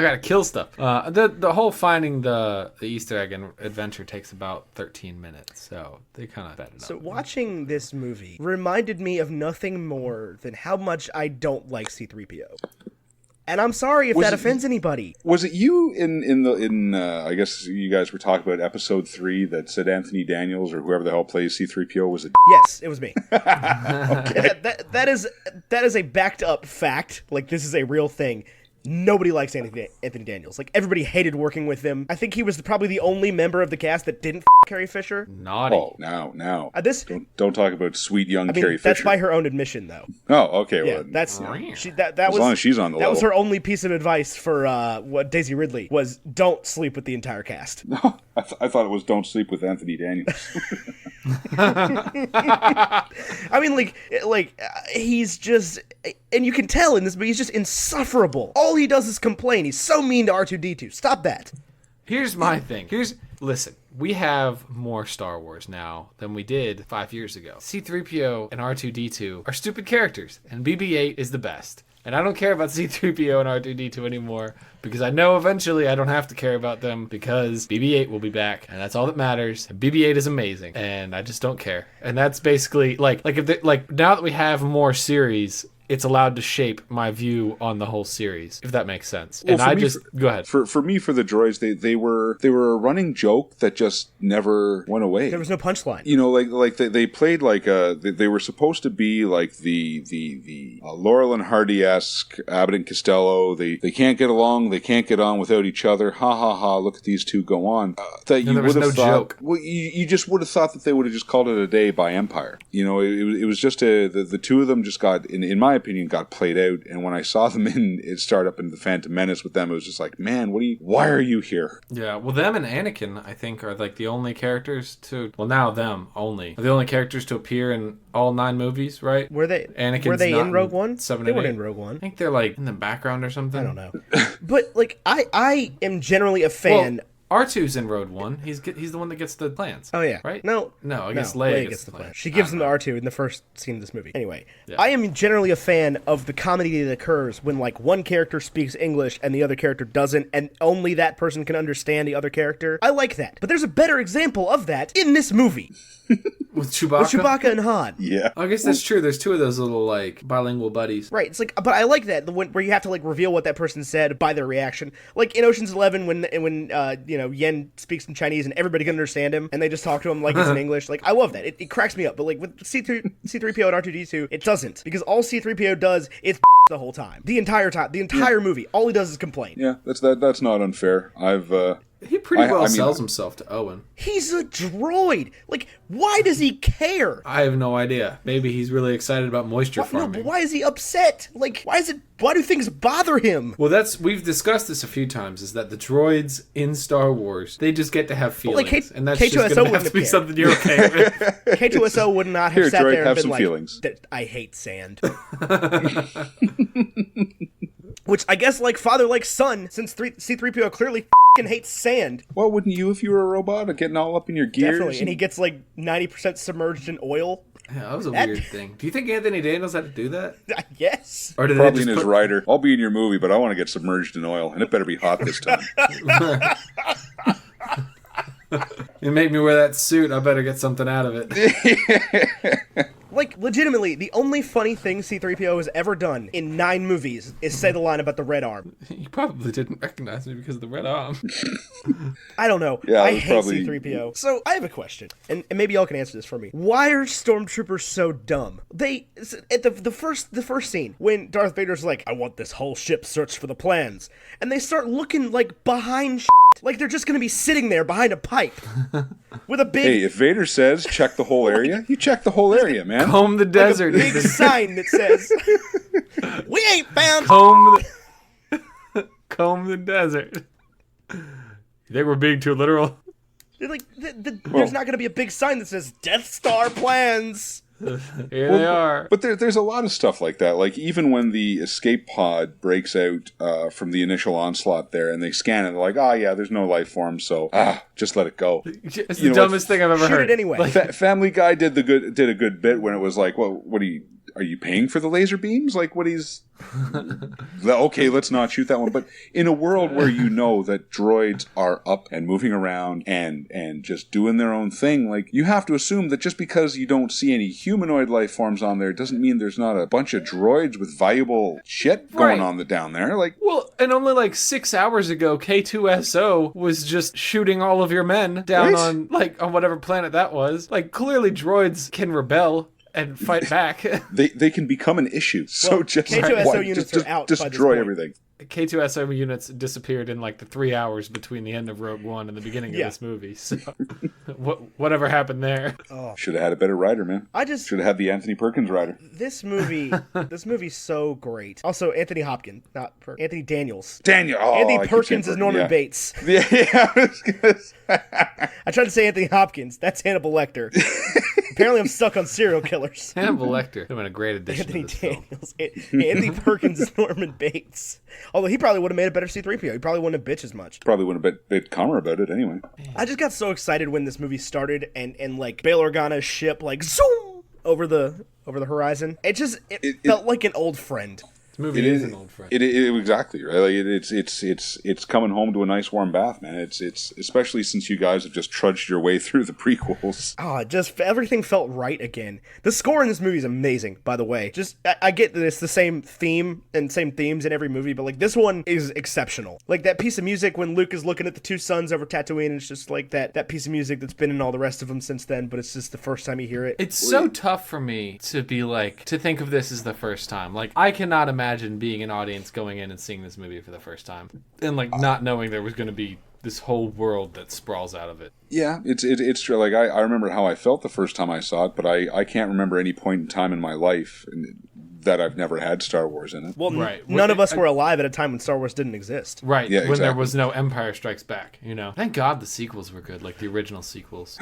gotta kill stuff. The whole finding the Easter egg in Adventure takes about 13 minutes, so they kind of bet it So up. watching this movie reminded me of nothing more than how much I don't like C-3PO. And I'm sorry if that offends anybody. Was it you in I guess you guys were talking about episode 3 that said Anthony Daniels or whoever the hell plays C-3PO? Was it? Yes, it was me. That is a backed up fact. Like, this is a real thing. Nobody likes Anthony Daniels. Like, everybody hated working with him. I think he was probably the only member of the cast that didn't Carrie Fisher. Naughty. Oh, now. This, Don't talk about sweet young Carrie Fisher. that's by her own admission, though. Oh, okay. Yeah, Well, that's that as was long as she's on the that was level. her only piece of advice for what Daisy Ridley was: don't sleep with the entire cast. I thought it was don't sleep with Anthony Daniels. I mean, he's just, and you can tell in this, but he's just insufferable. All he does is complain. He's so mean to R2-D2. Stop that. Here's my thing. Listen, we have more Star Wars now than we did 5 years ago. C-3PO and R2-D2 are stupid characters, and BB-8 is the best. And I don't care about C-3PO and R2-D2 anymore, because I know eventually I don't have to care about them, because BB-8 will be back, and that's all that matters. And BB-8 is amazing, and I just don't care. And that's basically, now that we have more series, it's allowed to shape my view on the whole series, if that makes sense. Well, Go ahead. For me, for the droids, they were a running joke that just never went away. There was no punchline. You know, they played they were supposed to be like the Laurel and Hardy-esque Abbott and Costello. They can't get along. They can't get on without each other. Ha ha ha! Look at these two go on. That you would have thought. Joke. Well, you just would have thought that they would have just called it a day by Empire. You know, it was just the two of them just got in my opinion got played out. And when I saw them start up into the Phantom Menace with them, it was just like, man, why are you here? Yeah, well, them and Anakin, I think, are like the only characters are the only characters to appear in all 9 movies, right? Were they Anakin's in not Rogue One? 7 They and weren't 8. in Rogue One. I think they're like in the background or something. I don't know. But I am generally a fan. Well, R2's in Rogue One. He's the one that gets the plans. Oh yeah, right? No, I guess Leia gets the plan. plans. She gives them to R2 in the first scene of this movie. Anyway, Yeah. I am generally a fan of the comedy that occurs when one character speaks English and the other character doesn't, and only that person can understand the other character. I like that. But there's a better example of that in this movie With Chewbacca? with Chewbacca and Han. Yeah. I guess that's true. There's 2 of those little bilingual buddies. Right, it's but I like that where you have to reveal what that person said by their reaction. Like in Ocean's 11 when Yen speaks in Chinese and everybody can understand him and they just talk to him like it's in English. I love that. It cracks me up. But with C3PO and R2-D2, it doesn't, because all C3PO does is the whole time, the entire movie. All he does is complain. Yeah, that's not unfair. He pretty well sells himself to Owen. He's a droid. Why does he care? I have no idea. Maybe he's really excited about moisture No, farming. but why is he upset? Why do things bother him? Well, we've discussed this a few times, is that the droids in Star Wars, they just get to have feelings. And that's just K2SO going to have wouldn't to be have something you're okay with. K2SO would not have Here, sat droid, there and have been some like, feelings. I hate sand. Which I guess father like son, since C-3PO clearly hates sand. Well, wouldn't you if you were a robot, getting all up in your gears? Definitely, and he gets 90% submerged in oil. Yeah, that was a weird thing. Do you think Anthony Daniels had to do that? Yes. Or did Probably they in just his rider. I'll be in your movie, but I want to get submerged in oil, and it better be hot this time. You make me wear that suit, I better get something out of it. Like, legitimately, the only funny thing C-3PO has ever done in 9 movies is say the line about the red arm. You probably didn't recognize me because of the red arm. I don't know. Yeah, I it was hate probably- C-3PO. So, I have a question, and maybe y'all can answer this for me. Why are stormtroopers so dumb? They, at the first scene, when Darth Vader's like, I want this whole ship searched for the plans, and they start looking, like, behind shit. Like they're just gonna be sitting there behind a pipe with a big... Hey, if Vader says check the whole area, you check the whole area, man. Comb the desert. big sign that says, we ain't found... Comb the desert. You think we're being too literal? Like, there's not gonna be a big sign that says Death Star plans. Here they are. But there's a lot of stuff like that. Like, even when the escape pod breaks out from the initial onslaught there, and they scan it, they're like, yeah, there's no life form, so, just let it go. It's the dumbest thing I've ever heard. Shoot it anyway. Family Guy did a good bit when it was like, well, are you paying for the laser beams? Like, okay, let's not shoot that one. But in a world where you know that droids are up and moving around and just doing their own thing, like, you have to assume that just because you don't see any humanoid life forms on there doesn't mean there's not a bunch of droids with valuable shit going on down there. Like, well, and only like 6 hours ago, K2SO was just shooting all of your men down on whatever planet that was. Like, clearly droids can rebel and fight back. they can become an issue. So just K2SO units are out by this destroy point. everything. K2SO units disappeared in like the 3 hours between the end of Rogue One and the beginning of this movie. So whatever happened there? Should have had a better rider, man. Should have had the Anthony Perkins rider. This movie's so great. Also, Anthony Hopkins, Anthony Daniels. Anthony Perkins is Norman Bates. Yeah, I was gonna say. I tried to say Anthony Hopkins. That's Hannibal Lecter. Apparently, I'm stuck on serial killers. Hannibal Lecter. Would have been a great addition Anthony to this film. Daniels. Anthony Perkins is Norman Bates. Although he probably would have made a better C-3PO. He probably wouldn't have bitched as much. Probably wouldn't have been a bit calmer about it anyway. I just got so excited when this movie started and like Bail Organa's ship like zoom over the horizon. It felt like an old friend. This movie is an old friend. Exactly right. Like it's coming home to a nice warm bath, man. It's especially since you guys have just trudged your way through the prequels. Just everything felt right again. The score in this movie is amazing, by the way. I get that it's the same theme and same themes in every movie, but like this one is exceptional. Like that piece of music when Luke is looking at the two suns over Tatooine, it's just like that piece of music that's been in all the rest of them since then, but it's just the first time you hear it. It's so tough for me to think of this as the first time. Like, I cannot imagine being an audience going in and seeing this movie for the first time and like not knowing there was going to be this whole world that sprawls out of it. Yeah, it's true. Like I remember how I felt the first time I saw it, but I can't remember any point in time in my life that I've never had Star Wars in it. Well, none of us were alive at a time when Star Wars didn't exist. Right, yeah, when exactly. there was no Empire Strikes Back, you know. Thank God the sequels were good, like the original sequels.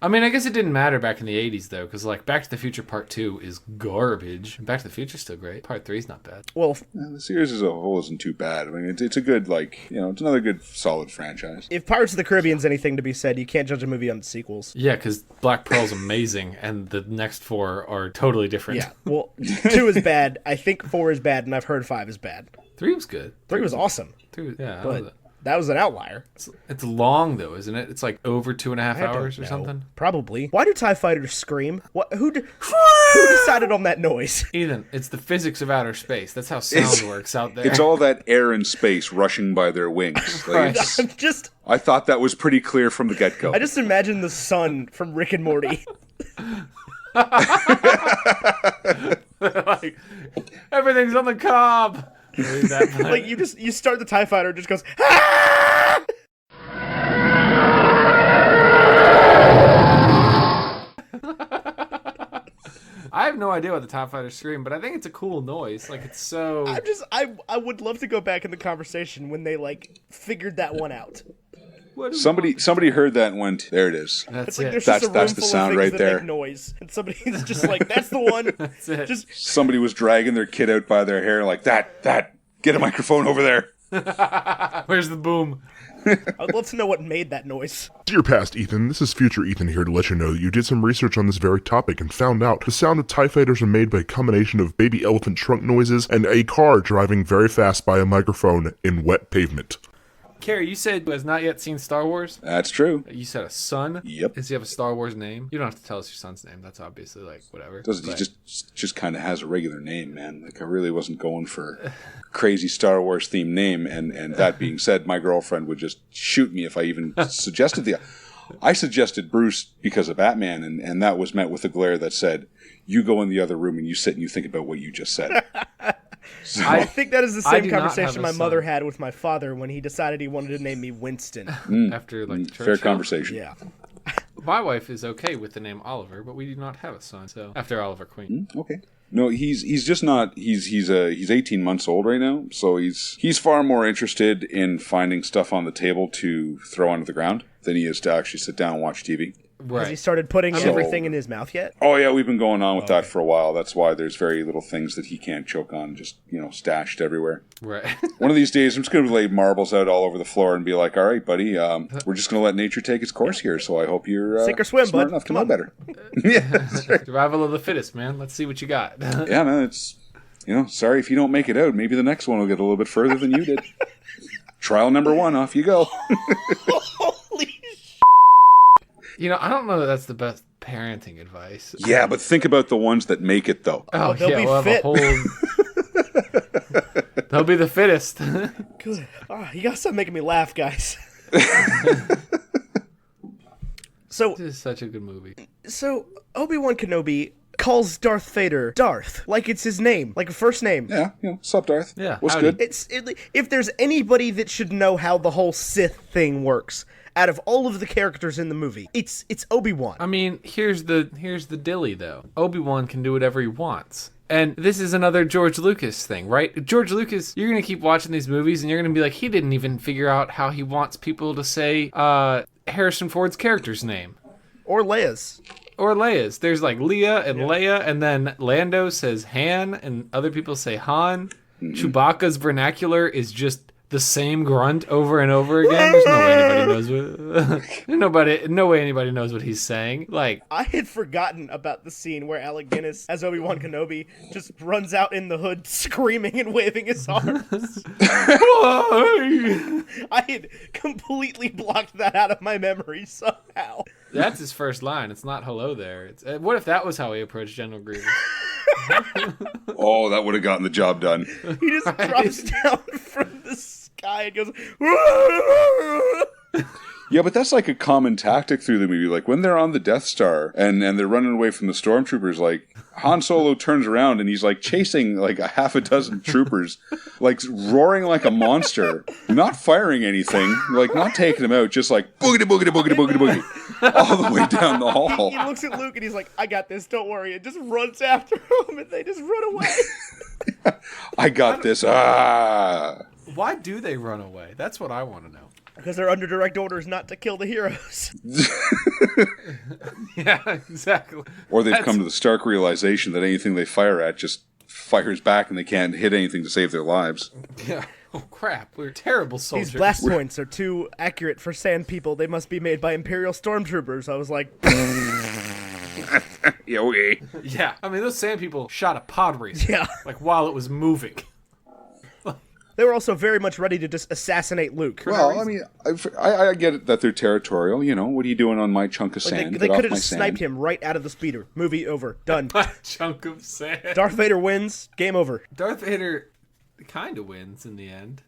I mean, I guess it didn't matter back in the 80s, though, because like Back to the Future Part 2 is garbage. Back to the Future's still great. Part 3's not bad. Well, the series as a whole isn't too bad. I mean, it's a good, it's another good, solid franchise. if Pirates of the Caribbean's anything to be said, you can't judge a movie on the sequels. Yeah, because Black Pearl's amazing, and the next 4 are totally different. Yeah, well, 2 is bad. I think 4 is bad, and I've heard 5 is bad. 3 was good. 3 was awesome. 3, yeah, But that was an outlier. it's long though, isn't it? It's like over 2.5 I don't hours or know. something. Probably. Why do TIE fighters scream? Who decided on that noise? Ethan, it's the physics of outer space. That's how sound works out there. It's all that air and space rushing by their wings. Like, Right. I thought that was pretty clear from the get-go. I just imagine the sun from Rick and Morty. like, everything's on the cob. Like you start the TIE fighter, it just goes. Ah! I have no idea what the TIE fighters scream, but I think it's a cool noise. Like, it's so... I would love to go back in the conversation when they like figured that one out. Somebody heard that and went, there it is. That's It's like it. there's just a room That's the full sound of things right that there. make noise, and somebody's just like, "That's the one." That's it. Just Somebody was dragging their kid out by their hair like, that, get a microphone over there. Where's the boom? I'd love to know what made that noise. Dear past Ethan, this is future Ethan here to let you know that you did some research on this very topic and found out the sound of TIE fighters are made by a combination of baby elephant trunk noises and a car driving very fast by a microphone in wet pavement. Cary, you said you has not yet seen Star Wars. That's true. You said a son. Yep. Does he have a Star Wars name? You don't have to tell us your son's name. That's obviously whatever. He just kind of has a regular name, man. Like, I really wasn't going for a crazy Star Wars themed name. And that being said, my girlfriend would just shoot me if I even suggested I suggested Bruce because of Batman, and that was met with a glare that said, "You go in the other room and you sit and you think about what you just said." So, I think that is the same do not conversation have a my son. mother had with my father when he decided he wanted to name me Winston. After church. fair conversation. Yeah. My wife is okay with the name Oliver, but we do not have a son. So after Oliver Queen. Okay. No, he's just not. He's 18 months old right now, so he's far more interested in finding stuff on the table to throw onto the ground than he is to actually sit down and watch TV. Has he Right. started putting So- everything in his mouth yet? Oh yeah, we've been going on with that for a while. That's why there's very little things that he can't choke on, just stashed everywhere. Right. One of these days, I'm just going to lay marbles out all over the floor and be like, "All right, buddy, we're just going to let nature take its course here." So I hope you're Sink or swim, smart bud. enough to Come know on. better. Yeah, that's right. Survival of the fittest, man. Let's see what you got. Yeah, man. It's sorry if you don't make it out. Maybe the next one will get a little bit further than you did. Trial number 1, off you go. Holy I don't know that that's the best parenting advice. Yeah, but think about the ones that make it though. Oh, they'll yeah, be we'll have fit. a whole... They'll be the fittest. Good. Oh, you gotta stop making me laugh, guys. So This is such a good movie. Obi-Wan Kenobi calls Darth Vader Darth, like it's his name, like a first name. Yeah, sup, Darth? Yeah, What's howdy. good? If there's anybody that should know how the whole Sith thing works, out of all of the characters in the movie, it's Obi-Wan. I mean, here's the dilly though. Obi-Wan can do whatever he wants. And this is another George Lucas thing, right? George Lucas, you're going to keep watching these movies and you're going to be like, he didn't even figure out how he wants people to say Harrison Ford's character's name. Or Leia's. Or Leia's. There's like Leia and Leia, and then Lando says Han, and other people say Han. Chewbacca's vernacular is just the same grunt over and over again. There's no way anybody knows no way anybody knows what he's saying. Like, I had forgotten about the scene where Alec Guinness, as Obi-Wan Kenobi, just runs out in the hood screaming and waving his arms. I had completely blocked that out of my memory somehow. that's his first line. It's not hello there. It's what if that was how he approached General Grievous? Oh, that would have gotten the job done. He just drops down from the sky and goes, Yeah, but that's like a common tactic through the movie. Like when they're on the Death Star and they're running away from the stormtroopers, like Han Solo turns around and he's like chasing like a half a dozen troopers, like roaring like a monster, not firing anything, like not taking them out, just like boogity boogity boogity boogity boogity all the way down the hall. He looks at Luke and he's like, I got this, don't worry. And just runs after him and they just run away. I got this. Ah. Why do they run away? That's what I want to know. Because they're under direct orders not to kill the heroes. Yeah, exactly. Or they've That's- come to the stark realization that anything they fire at just fires back and they can't hit anything to save their lives. Yeah. Oh crap, we're terrible soldiers. These blast points are too accurate for sand people. They must be made by Imperial stormtroopers. I was like, Yeah, okay. Yeah, I mean those sand people shot a pod racer. Yeah. Like while it was moving. they were also very much ready to just assassinate Luke. Well, I mean, I get it that they're territorial. What are you doing on my chunk of sand? They Get off could have my just sand. sniped him right out of the speeder. Movie over. Done. A chunk of sand. Darth Vader wins. Game over. Darth Vader kind of wins in the end.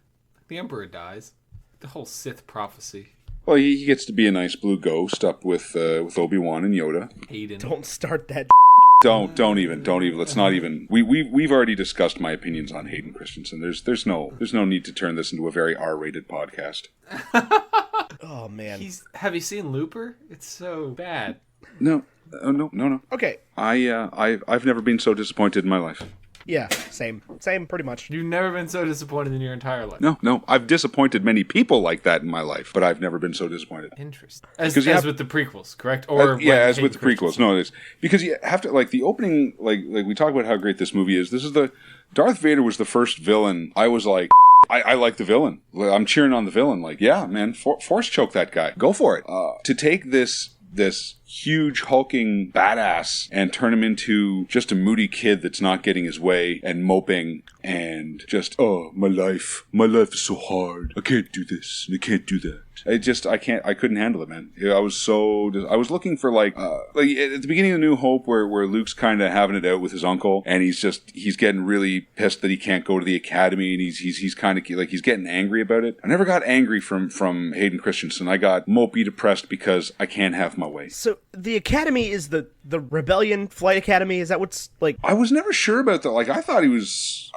The Emperor dies. The whole Sith prophecy. Well, he gets to be a nice blue ghost up with Obi-Wan and Yoda. Hayden. Don't start that. Don't even. Let's not even. We've already discussed my opinions on Hayden Christensen. There's no need to turn this into a very R-rated podcast. Oh man. Have you seen Looper? It's so bad. No. No. Okay. I've never been so disappointed in my life. Yeah. Same. Pretty much. You've never been so disappointed in your entire life. No. I've disappointed many people like that in my life, but I've never been so disappointed. Interesting. As 'Cause you have- with the prequels, correct? Or Yeah, when as with the Hayden prequels. No, it is because you have to like the opening. Like we talk about how great this movie is. This is the Darth Vader was the first villain. I was like, I like the villain. I'm cheering on the villain. Like, yeah, man, force choke that guy. Go for it. To take this huge hulking badass and turn him into just a moody kid that's not getting his way and moping and just, oh, my life is so hard. I can't do this and I can't do that. I couldn't handle it, man. I was looking for like at the beginning of New Hope where Luke's kind of having it out with his uncle and he's getting really pissed that he can't go to the academy and he's kind of like he's getting angry about it. I never got angry from Hayden Christensen. I got mopey depressed because I can't have my way. So the academy is the Rebellion Flight Academy? Is that what's like? I was never sure about that. Like I thought he was.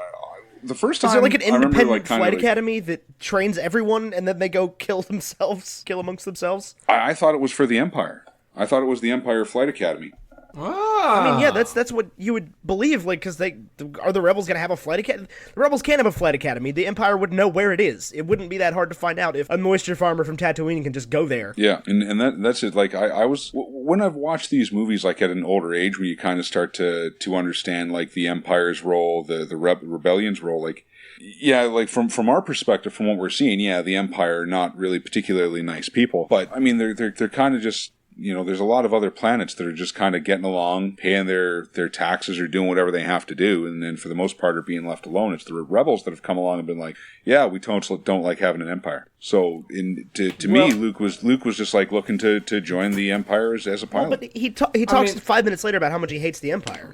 The first time, is there like an independent like, flight academy that trains everyone and then they go kill amongst themselves? I thought it was for the Empire. I thought it was the Empire Flight Academy. Ah. I mean, yeah, that's what you would believe, like, because are the Rebels going to have a flight academy? The Rebels can't have a flight academy. The Empire would know where it is. It wouldn't be that hard to find out if a moisture farmer from Tatooine can just go there. Yeah, and that's it. Like, I was, when I've watched these movies, like, at an older age, where you kind of start to understand, like, the Empire's role, the Rebellion's role, like, yeah, like from our perspective, from what we're seeing, yeah, the Empire, not really particularly nice people, but I mean, they're kind of just, you know, there's a lot of other planets that are just kind of getting along, paying their taxes or doing whatever they have to do, and then for the most part are being left alone. It's the rebels that have come along and been like, yeah, we don't like having an empire. So to me, Luke was just like looking to join the Empire as a pilot. Well, but he talks 5 minutes later about how much he hates the Empire.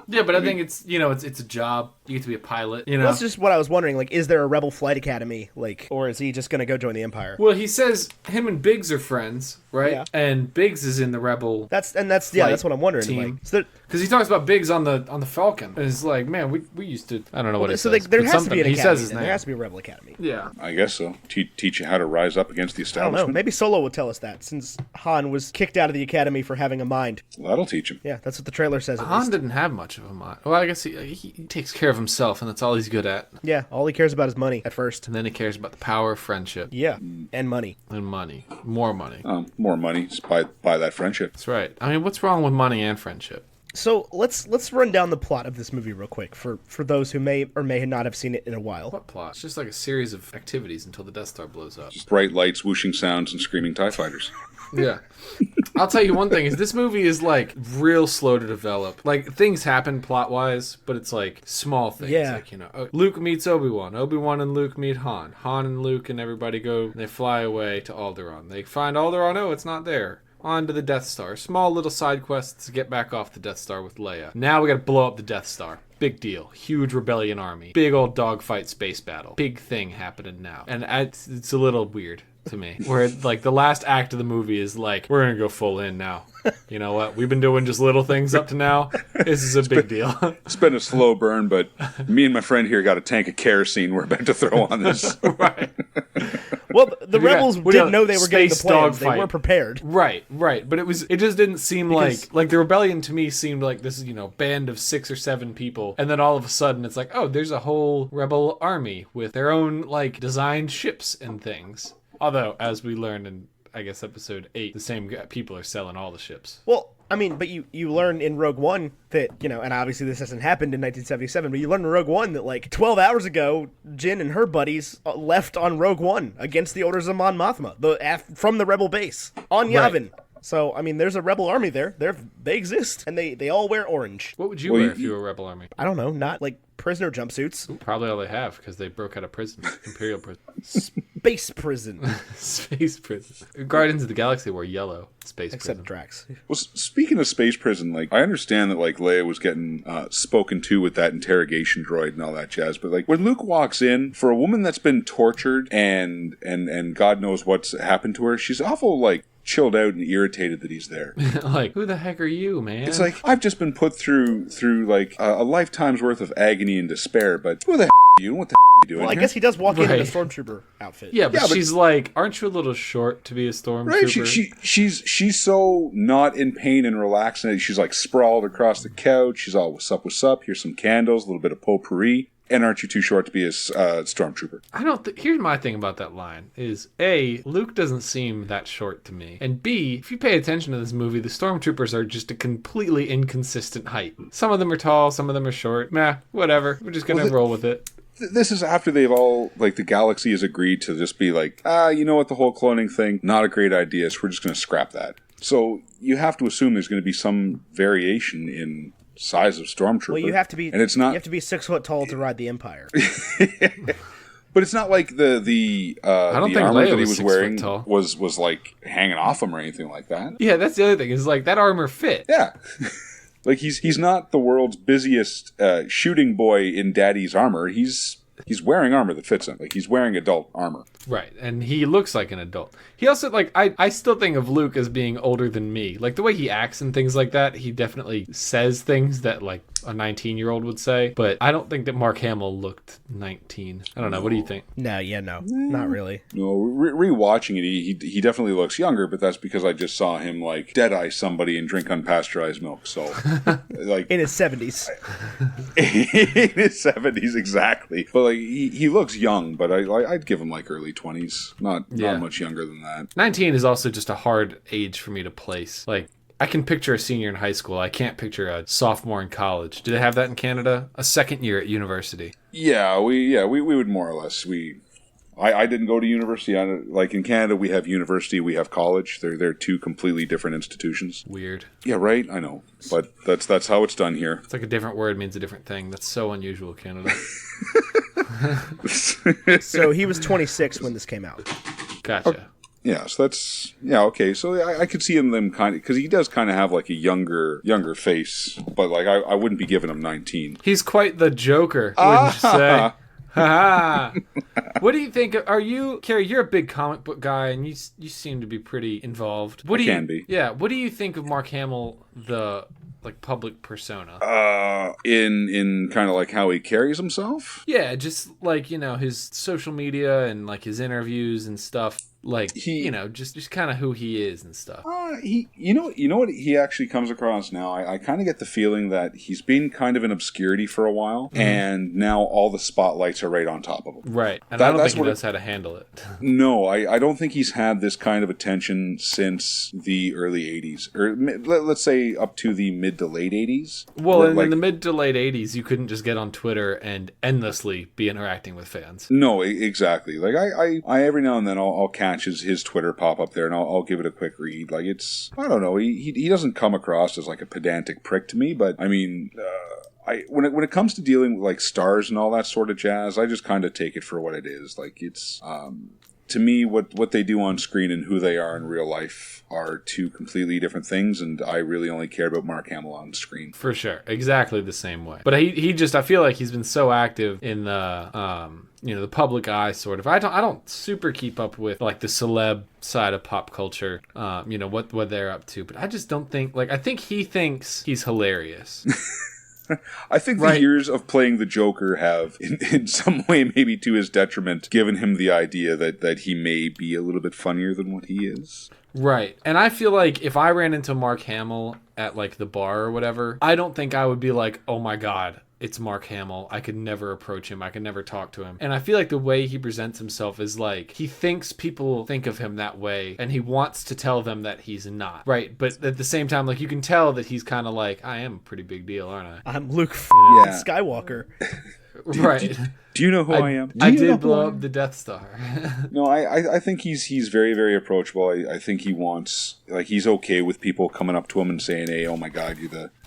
Yeah, but I think it's it's a job. You get to be a pilot. You know, that's just what I was wondering. Like, is there a Rebel Flight Academy? Like, or is he just going to go join the Empire? Well, he says him and Biggs are friends, right? Yeah. And Biggs is in the Rebel. That's what I'm wondering. Team. Like, because he talks about Biggs on the Falcon. And it's like, man, we used to. I don't know what it says. So there has to be an academy. He says his name. There has to be a Rebel Academy. Yeah, I guess so. Teach you how to rise up against the establishment. I don't know. Maybe Solo will tell us that, since Han was kicked out of the academy for having a mind. Well, that'll teach him. Yeah, that's what the trailer says. Han didn't have much of a mind. Well, I guess he takes care of himself, and that's all he's good at. Yeah, all he cares about is money at first. And then he cares about the power of friendship. Yeah, and money. And money. More money. More money. Just buy that friendship. That's right. I mean, what's wrong with money and friendship? So let's run down the plot of this movie real quick for those who may or may not have seen it in a while. What plot? It's just like a series of activities until the Death Star blows up. Just bright lights, whooshing sounds, and screaming TIE fighters. Yeah. I'll tell you one thing, is this movie is like real slow to develop. Like, things happen plot-wise, but it's like small things. Yeah. Like, Luke meets Obi-Wan. Obi-Wan and Luke meet Han. Han and Luke and everybody go, they fly away to Alderaan. They find Alderaan, oh, it's not there. On to the Death Star. Small little side quests to get back off the Death Star with Leia. Now we gotta blow up the Death Star. Big deal. Huge rebellion army. Big old dogfight space battle. Big thing happening now. And it's a little weird to me. Where, like, the last act of the movie is like, we're gonna go full in now. You know what? We've been doing just little things up to now. This is a big deal. It's been a slow burn, but me and my friend here got a tank of kerosene we're about to throw on this. Right. Well, the rebels didn't know they were getting the plans. They were prepared. Right. But it just didn't seem like the rebellion to me seemed like this, band of 6 or 7 people, and then all of a sudden it's like, oh, there's a whole rebel army with their own like designed ships and things. Although, as we learned in, I guess, episode 8, the same people are selling all the ships. Well, I mean, but you learn in Rogue One that, and obviously this hasn't happened in 1977, but you learn in Rogue One that, like, 12 hours ago, Jyn and her buddies left on Rogue One against the orders of Mon Mothma, from the rebel base on Yavin. Right. So, I mean, there's a rebel army there. They exist, and they all wear orange. What would you wear if you were a rebel army? I don't know, not, like, prisoner jumpsuits. Ooh, probably all they have, because they broke out of prison. Imperial prison. Space prison. Space prison. Guardians of the Galaxy wore yellow. Space Except prison. Drax. Well, speaking of space prison, like, I understand that, like, Leia was getting spoken to with that interrogation droid and all that jazz, but, like, when Luke walks in, for a woman that's been tortured and God knows what's happened to her, she's awful, like, chilled out and irritated that he's there. Like, who the heck are you, man? It's like, I've just been put through like a lifetime's worth of agony and despair, but who the heck are you and what the heck are you doing? Well, I guess he does walk in a stormtrooper outfit. Yeah, but she's like, aren't you a little short to be a stormtrooper? Right, she's so not in pain and relaxed, and she's like sprawled across the couch. She's all, what's up? Here's some candles, a little bit of potpourri. And aren't you too short to be a stormtrooper? I don't. Here's my thing about that line: is A, Luke doesn't seem that short to me, and B, if you pay attention to this movie, the stormtroopers are just a completely inconsistent height. Some of them are tall, some of them are short. Nah, whatever. We're just gonna roll with it. this is after they've all, like, the galaxy has agreed to just be like, you know what, the whole cloning thing, not a great idea, so we're just going to scrap that. So you have to assume there's going to be some variation in size of stormtrooper. Well, you have to be, and it's not, you have to be 6 foot tall to ride the Empire. But it's not like the armor Leia that he was was 6 wearing foot tall. was like hanging off him or anything like that. Yeah, that's the other thing. Is like that armor fit. Yeah. Like he's not the world's busiest shooting boy in daddy's armor. He's wearing armor that fits him. Like he's wearing adult armor. Right, and he looks like an adult. He also, like, I still think of Luke as being older than me. Like, the way he acts and things like that, he definitely says things that, like, a 19-year-old would say. But I don't think that Mark Hamill looked 19. I don't know. What do you think? No, not really. No, rewatching it, he definitely looks younger, but that's because I just saw him, like, dead-eye somebody and drink unpasteurized milk, so, like... In his 70s. In his 70s, exactly. But, like, he looks young, but I'd give him, like, early 20s. Not much younger than that. 19 is also just a hard age for me to place. Like, I can picture a senior in high school. I can't picture a sophomore in college. Do they have that in Canada? A second year at university. Yeah, we would more or less. I didn't go to university. Like in Canada, we have university, we have college. They're two completely different institutions. Weird. Yeah, right. I know, but that's how it's done here. It's like a different word means a different thing. That's so unusual, Canada. So he was 26 when this came out. Gotcha. Yeah, so that's okay. So I could see them kind of, because he does kind of have like a younger face, but like I wouldn't be giving him 19. He's quite the Joker, wouldn't you say? Ha What do you think? Are you, Cary? You're a big comic book guy, and you seem to be pretty involved. What do you? Can be. Yeah. What do you think of Mark Hamill, the like public persona? In kind of like how he carries himself. Yeah, just like his social media and like his interviews and stuff. Like just kind of who he is and stuff. You know what he actually comes across now. I kind of get the feeling that he's been kind of in obscurity for a while, and now all the spotlights are right on top of him. Right, and I don't think he knows how to handle it. No, I don't think he's had this kind of attention since the early '80s, or let's say up to the mid to late '80s. Well, in the mid to late '80s, you couldn't just get on Twitter and endlessly be interacting with fans. No, exactly. Like I every now and then I'll catch his Twitter pop up there, and I'll give it a quick read. Like I don't know, he doesn't come across as like a pedantic prick to me, but I mean, when it comes to dealing with like stars and all that sort of jazz, I just kind of take it for what it is. Like it's to me, what they do on screen and who they are in real life are two completely different things, and I really only care about Mark Hamill on screen. For sure, exactly the same way. But he just, I feel like he's been so active in the the public eye, sort of. I don't super keep up with like the celeb side of pop culture, what they're up to. But I just don't think, like, I think he thinks he's hilarious. I think the years of playing the Joker have, in some way, maybe to his detriment, given him the idea that he may be a little bit funnier than what he is. Right. And I feel like if I ran into Mark Hamill at, like, the bar or whatever, I don't think I would be like, oh my God, it's Mark Hamill. I could never approach him. I could never talk to him. And I feel like the way he presents himself is like, he thinks people think of him that way, and he wants to tell them that he's not. Right. But at the same time, like, you can tell that he's kind of like, I am a pretty big deal, aren't I? I'm Luke Skywalker. Right. Do you know who I am? I did blow up the Death Star. No, I think he's very, very approachable. I think he wants, like, he's okay with people coming up to him and saying, "Hey, oh my God,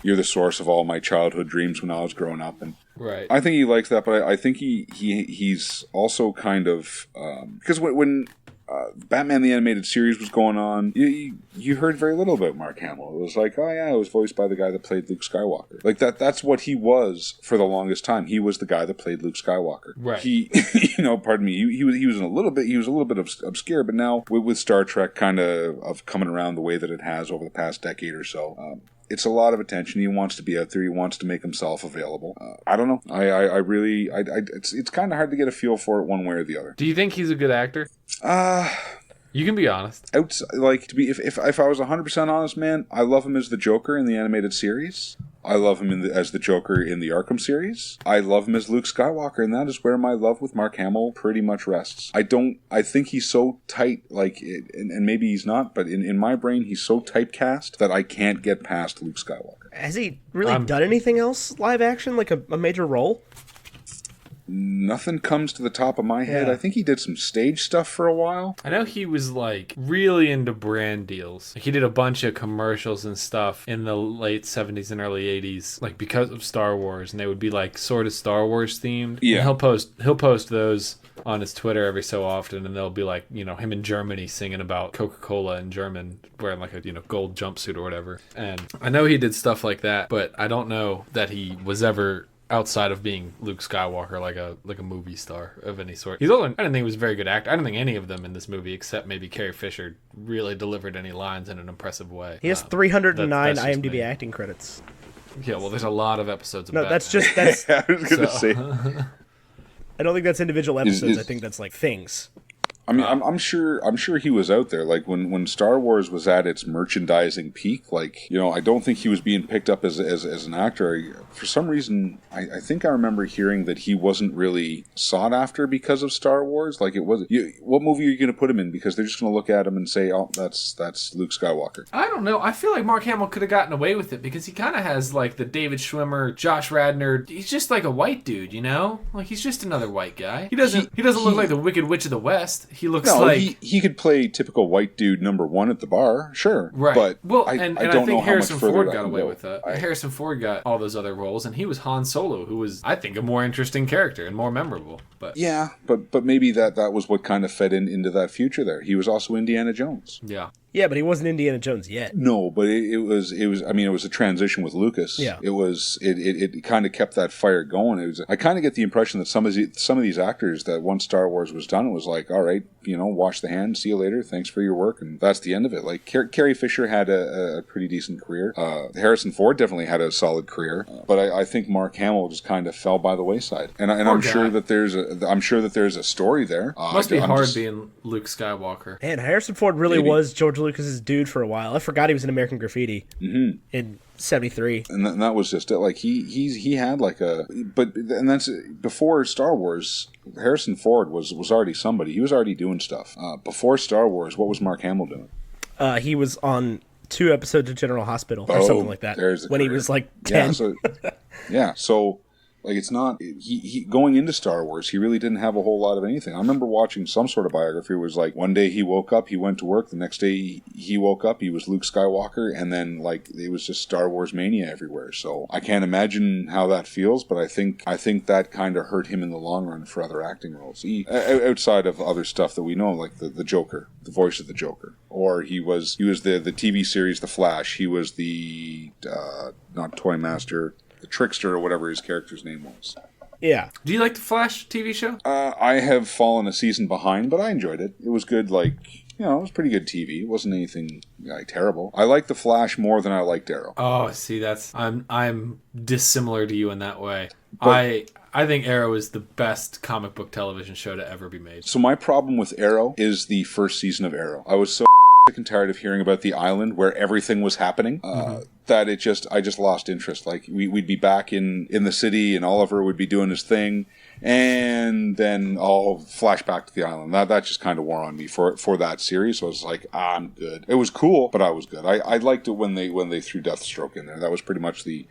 you're the source of all my childhood dreams when I was growing up." And right. I think he likes that, but I think he's also kind of because when Batman the Animated Series was going on, you heard very little about Mark Hamill. It was like, oh yeah, it was voiced by the guy that played Luke Skywalker. Like that's what he was for the longest time. He was the guy that played Luke Skywalker. Right. He, pardon me, he was a little bit obscure, but now with Star Trek kind of coming around the way that it has over the past decade or so, it's a lot of attention. He wants to be out there. He wants to make himself available. I don't know. I really, it's kind of hard to get a feel for it one way or the other. Do you think he's a good actor? You can be honest. If I was 100% honest, man, I love him as the Joker in the animated series. I love him as the Joker in the Arkham series. I love him as Luke Skywalker, and that is where my love with Mark Hamill pretty much rests. I think he's so tight, and maybe he's not, but in my brain, he's so typecast that I can't get past Luke Skywalker. Has he really done anything else live action, like a major role? Nothing comes to the top of my head. Yeah. I think he did some stage stuff for a while. I know he was like really into brand deals. Like, he did a bunch of commercials and stuff in the late 70s and early 80s, like because of Star Wars, and they would be like sort of Star Wars themed. Yeah. And he'll post those on his Twitter every so often, and they'll be like, you know, him in Germany singing about Coca-Cola in German, wearing like a, you know, gold jumpsuit or whatever. And I know he did stuff like that, but I don't know that he was ever outside of being Luke Skywalker, like a movie star of any sort. I didn't think he was a very good actor. I don't think any of them in this movie, except maybe Carrie Fisher, really delivered any lines in an impressive way. He has 309 that's just IMDb me. acting credits. Yeah, well, there's a lot of episodes of No, Batman. that's I was going to So- say. I don't think that's individual episodes. is- I think that's like things. I mean, I'm sure he was out there. Like when Star Wars was at its merchandising peak. Like, you know, I don't think he was being picked up as an actor. For some reason, I think I remember hearing that he wasn't really sought after because of Star Wars. Like, it wasn't. What movie are you going to put him in? Because they're just going to look at him and say, "Oh, that's Luke Skywalker." I don't know. I feel like Mark Hamill could have gotten away with it because he kind of has like the David Schwimmer, Josh Radnor. He's just like a white dude, you know? Like, he's just another white guy. He doesn't look like the Wicked Witch of the West. He looks like he could play typical white dude number one at the bar, sure. right. But well, I and don't I think know how Harrison much further Ford that got can away go. with that. Harrison Ford got all those other roles, and he was Han Solo, who was, I think, a more interesting character and more memorable. But yeah, but maybe that was what kind of fed into that future there. He was also Indiana Jones. yeah. Yeah, but he wasn't Indiana Jones yet. No, but it was. I mean, it was a transition with Lucas. Yeah. It kind of kept that fire going. I kind of get the impression that some of these actors that once Star Wars was done, it was like, all right, you know, wash the hands, see you later, thanks for your work, and that's the end of it. Like Carrie Fisher had a pretty decent career. Harrison Ford definitely had a solid career, but I think Mark Hamill just kind of fell by the wayside. And I'm sure that there's a story there. Must be hard being Luke Skywalker. And Harrison Ford really Maybe. was George Lucas's dude for a while. I forgot he was in American Graffiti in '73. And that was just it. Like he had like and that's before Star Wars. Harrison Ford was already somebody. He was already doing stuff before Star Wars. What was Mark Hamill doing? He was on 2 episodes of General Hospital or something like that there's the when he career. was like 10. So like it's not he going into Star Wars. He really didn't have a whole lot of anything. I remember watching some sort of biography. It was like one day he woke up, he went to work. The next day he woke up, he was Luke Skywalker, and then like it was just Star Wars mania everywhere. So I can't imagine how that feels, but I think that kind of hurt him in the long run for other acting roles. Outside of other stuff that we know, like the Joker, the voice of the Joker, or he was the TV series The Flash. He was the not Toy Master, the Trickster, or whatever his character's name was. Yeah. Do you like the Flash TV show? I have fallen a season behind, but I enjoyed it. It was good, like, you know, it was pretty good TV. It wasn't anything like terrible. I liked The Flash more than I liked Arrow. Oh, see, I'm dissimilar to you in that way. But- I think Arrow is the best comic book television show to ever be made. So my problem with Arrow is the first season of Arrow. I was so sick and tired of hearing about the island where everything was happening that I just lost interest. Like we'd be back in the city and Oliver would be doing his thing, and then I'll flash back to the island. That just kind of wore on me for that series. So I was like, I'm good. It was cool, but I was good. I liked it when they threw Deathstroke in there. That was pretty much the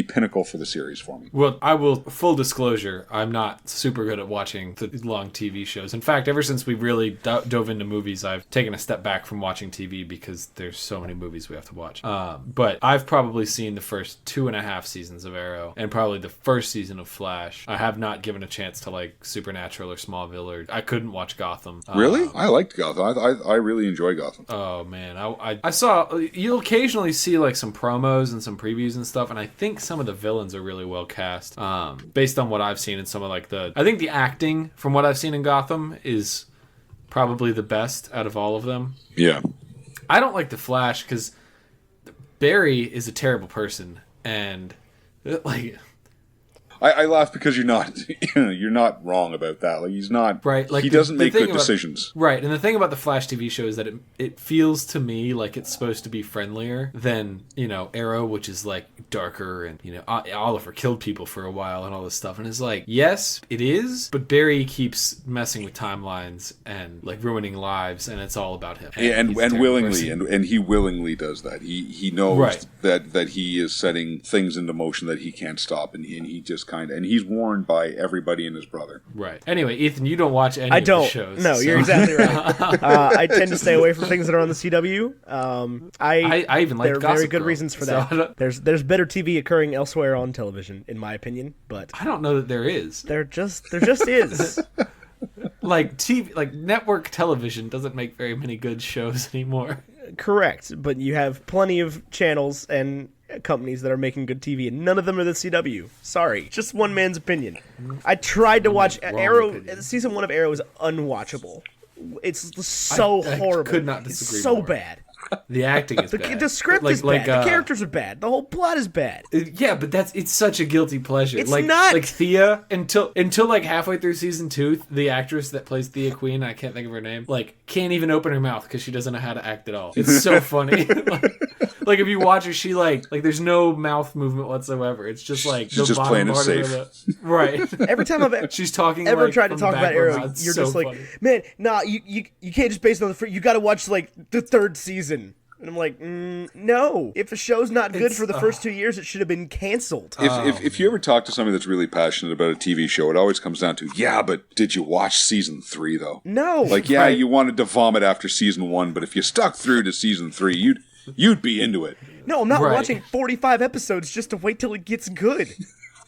pinnacle for the series for me. Well, I will, full disclosure, I'm not super good at watching the long TV shows. In fact, ever since we really dove into movies, I've taken a step back from watching TV because there's so many movies we have to watch. But I've probably seen the first 2.5 seasons of Arrow and probably the first season of Flash. I have not given a chance to like Supernatural or Smallville, or I couldn't watch Gotham. Really? I liked Gotham. I really enjoy Gotham. Oh man, I saw, you'll occasionally see like some promos and some previews and stuff, and I think some of the villains are really well cast. Based on what I've seen in some of like I think the acting from what I've seen in Gotham is probably the best out of all of them. Yeah. I don't like the Flash because Barry is a terrible person, and like I laugh because you're not wrong about that. Like he's not right. Like he doesn't make good about, decisions. Right, and the thing about the Flash TV show is that it feels to me like it's supposed to be friendlier than, you know, Arrow, which is like darker, and, you know, Oliver killed people for a while and all this stuff, and it's like, yes, it is, but Barry keeps messing with timelines and like ruining lives, and it's all about him. And he's a terrible willingly, person. and he willingly does that. He knows Right. that he is setting things into motion that he can't stop, and he just kind of, and he's warned by everybody and his brother. Right. Anyway, Ethan, you don't watch any I of don't. the shows. No, so- you're exactly right. I tend to stay away from things that are on the CW. I even like there are Gossip very good Girl, reasons for so I that. don't- There's better TV occurring elsewhere on television, in my opinion, but I don't know that there is. there just is. Like TV, like network television doesn't make very many good shows anymore. Correct, but you have plenty of channels and companies that are making good TV, and none of them are the CW. Sorry, just one man's opinion. I tried to watch Wrong Arrow. opinion. Season 1 of Arrow is unwatchable. It's so I horrible. could not It's disagree so more. bad. The acting is bad. The script is bad. The characters are bad. The whole plot is bad. Yeah, but it's such a guilty pleasure. It's like, not. Like Thea, until like halfway through season 2, the actress that plays Thea Queen, I can't think of her name, like can't even open her mouth because she doesn't know how to act at all. It's so funny. like if you watch her, she like there's no mouth movement whatsoever. It's just like She's just playing it safe. Right. Every time I've She's talking. ever like, tried to from talk the about back of her Arrow, mouth. It's you're so just like, funny. man, nah, you can't just base it on the first. You got to watch like the 3rd season. And I'm like, no. If a show's not good for the first 2 years, it should have been canceled. If you ever talk to somebody that's really passionate about a TV show, it always comes down to, yeah, but did you watch season 3 though? No. Like, yeah, you wanted to vomit after season 1, but if you stuck through to season 3, you'd be into it. No, I'm not Right. watching 45 episodes just to wait till it gets good.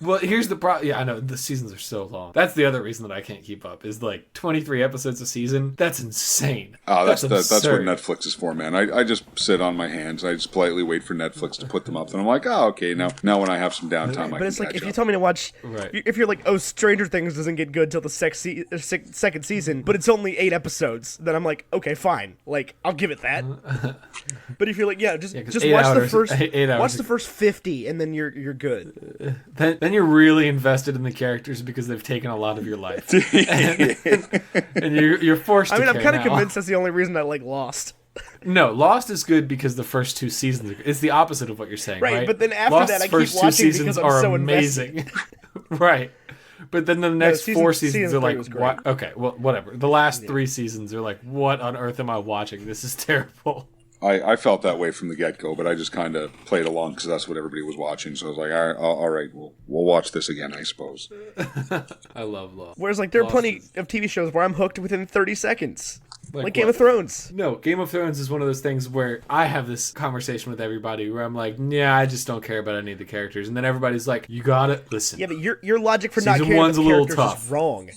Well, here's the problem. Yeah, I know the seasons are so long. That's the other reason that I can't keep up. Is like 23 episodes a season. That's insane. Oh, that's what absurd. Netflix is for, man. I just sit on my hands. I just politely wait for Netflix to put them up. And I'm like, oh, okay, now when I have some downtime, I But can it's like, catch if you up. told me to watch, Right. if you're like, oh, Stranger Things doesn't get good till the second season, but it's only 8 episodes, then I'm like, okay, fine. Like, I'll give it that. But if you're like, yeah, just 'cause 8 watch hours- the first, 8 hours. watch the first 50, and then you're good. Then you're really invested in the characters because they've taken a lot of your life, and you're forced. I mean, to I'm care kind of now. convinced that's the only reason I like Lost. No, Lost is good because the first 2 seasons are, it's the opposite of what you're saying, right? But then after Lost's that, I keep first 2 watching because seasons I'm are so amazing, right? But then the next season- 4 seasons season are 3 like, was great. what? Okay, well, whatever. The last 3 seasons are like, what on earth am I watching? This is terrible. I felt that way from the get-go, but I just kind of played along because that's what everybody was watching. So I was like, all right, we'll watch this again, I suppose. I love Lost. Whereas, like, there are Lost plenty is- of TV shows where I'm hooked within 30 seconds. Like Game what? of Thrones. No, Game of Thrones is one of those things where I have this conversation with everybody where I'm like, yeah, I just don't care about any of the characters. And then everybody's like, you gotta listen. Yeah, but your logic for not Season caring one's about a little characters tough. is wrong.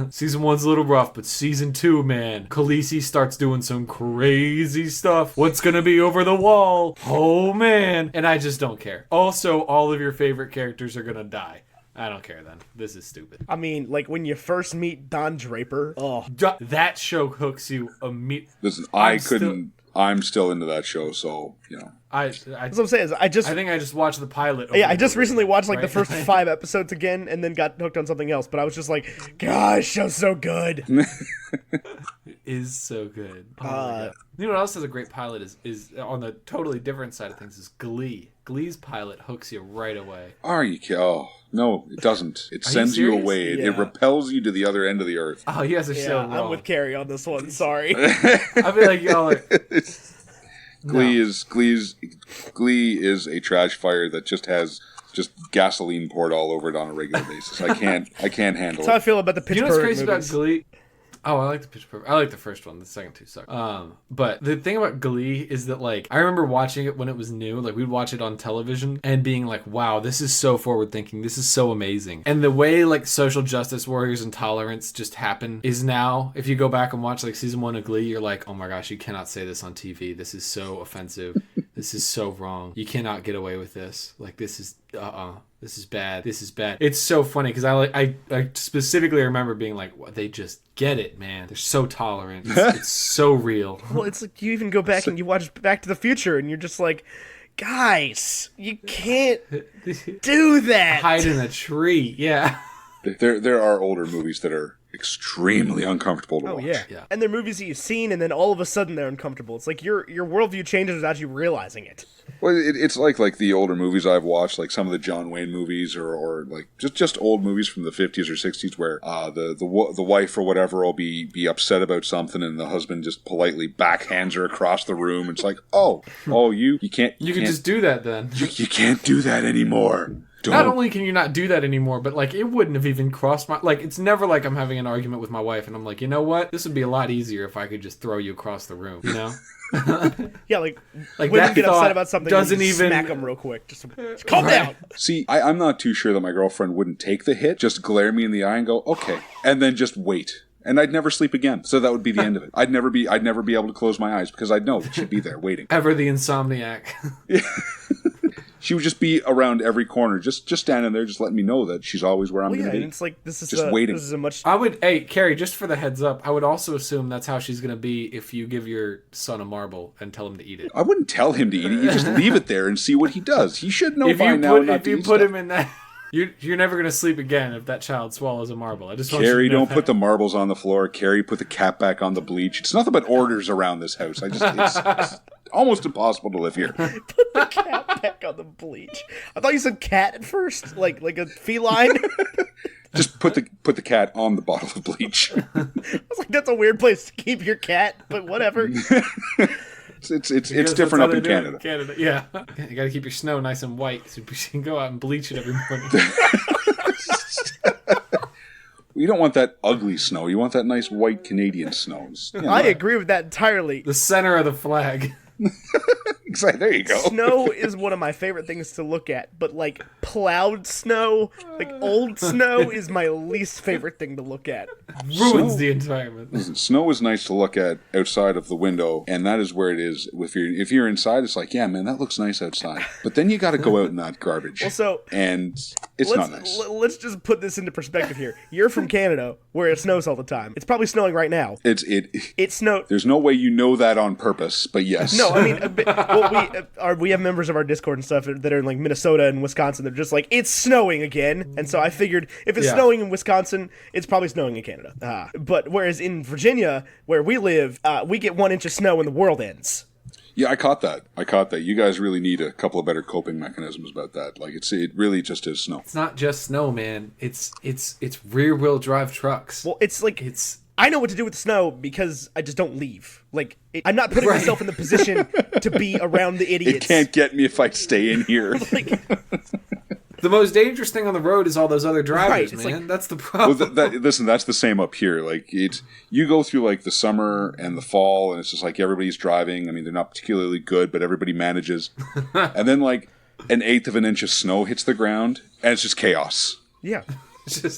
Season 1's a little rough, but season 2, man, Khaleesi starts doing some crazy stuff. What's gonna be over the wall? Oh, man. And I just don't care. Also, all of your favorite characters are gonna die. I don't care then. This is stupid. I mean, like, when you first meet Don Draper, oh, That show hooks you immediately. Listen, I'm I'm still into that show, so, you know. that's what I'm saying. I think I just watched the pilot. over yeah, I and just over recently again, watched, like, the right? first 5 episodes again, and then got hooked on something else, but I was just like, gosh, show's so good. It is so good. Oh my God. You know what else has a great pilot is on the totally different side of things is Glee. Glee's pilot hooks you right away. Are you kidding? Oh, no, it doesn't. It Are sends you you serious? away. It Yeah. repels you to the other end of the earth. Oh, you guys are Yeah, so wrong. I'm with Cary on this one, sorry. I feel like y'all are... Glee is a trash fire that just has gasoline poured all over it on a regular basis. I can't handle That's how I it. feel about the Pitch You know what's Perfect crazy movies. about Glee? Oh, I like the Pitch Perfect. I like the first one. The second two suck. But the thing about Glee is that, like, I remember watching it when it was new. Like, we'd watch it on television and being like, wow, this is so forward thinking. This is so amazing. And the way, like, social justice warriors and tolerance just happen is now, if you go back and watch, like, season 1 of Glee, you're like, oh my gosh, you cannot say this on TV. This is so offensive. This is so wrong. You cannot get away with this. Like, this is, this is bad. This is bad. It's so funny because I specifically remember being like, well, they just get it, man. They're so tolerant. It's so real. Well, it's like you even go back and you watch Back to the Future, and you're just like, guys, you can't do that. Hide in a tree. Yeah. There are older movies that are extremely uncomfortable to Oh watch. Yeah. And they're movies that you've seen, and then all of a sudden they're uncomfortable. It's like your worldview changes without you realizing it. Well, it's like the older movies I've watched, like some of the John Wayne movies, or like just old movies from the 50s or 60s, where the wife or whatever will be upset about something, and the husband just politely backhands her across the room. It's like, oh, you can't You can just do that then. you can't do that anymore. Not only can you not do that anymore, but like it wouldn't have even crossed my like. It's never like I'm having an argument with my wife and I'm like, you know what? This would be a lot easier if I could just throw you across the room. You know? Yeah, like Like women that get upset thought about something, doesn't and you even smack them real quick. Just calm down. See, I'm not too sure that my girlfriend wouldn't take the hit, just glare me in the eye and go, okay, and then just wait. And I'd never sleep again. So that would be the end of it. I'd never be able to close my eyes because I'd know that she'd be there waiting. ever the insomniac. She would just be around every corner, just standing there, just letting me know that she's always where I'm Well, going yeah, to be. and it's like this is Just waiting. This is a much. Hey, Carrie, just for the heads up, I would also assume that's how she's going to be if you give your son a marble and tell him to eat it. I wouldn't tell him to eat it. You just leave it there and see what he does. He should know If by you now put, not if to you eat put stuff. him in that, you're never going to sleep again if that child swallows a marble. I just want Carrie, you to know don't that. put the marbles on the floor. Carrie, put the cat back on the bleach. It's nothing but orders around this house. It's almost impossible to live here. Put the cat back on the bleach. I thought you said cat at first, like a feline. Just put the cat on the bottle of bleach. I was like, that's a weird place to keep your cat, but whatever. It's Because different that's up in how they do it Canada. Yeah. You got to keep your snow nice and white so you can go out and bleach it every morning. You don't want that ugly snow. You want that nice white Canadian snow. I agree with that entirely. The center of the flag. Exactly. There you go. Snow is one of my favorite things to look at, but like plowed snow, like old snow, is my least favorite thing to look at. Ruins the environment. Listen, snow is nice to look at outside of the window, and that is where it is. If you're inside, it's like, yeah, man, that looks nice outside. But then you got to go out in that garbage. Also, and it's not nice. Let's just put this into perspective here. You're from Canada, where it snows all the time. It's probably snowing right now. It snowed. There's no way you know that on purpose, but yes. No, I mean, we have members of our Discord and stuff that are in like Minnesota and Wisconsin. They're just like, it's snowing again, and so I figured if it's snowing in Wisconsin, it's probably snowing in Canada. But whereas in Virginia, where we live, we get 1 inch of snow and the world ends. Yeah, I caught that. You guys really need a couple of better coping mechanisms about that. Like it really just is snow. It's not just snow, man. It's rear wheel drive trucks. Well, I know what to do with the snow because I just don't leave. Like, I'm not putting myself in the position to be around the idiots. It can't get me if I stay in here. The most dangerous thing on the road is all those other drivers, Right, man. That's the problem. Well, listen, that's the same up here. Like, you go through like the summer and the fall, and it's just like everybody's driving. I mean, they're not particularly good, but everybody manages. And then like 1/8 of an inch of snow hits the ground, and it's just chaos. Yeah.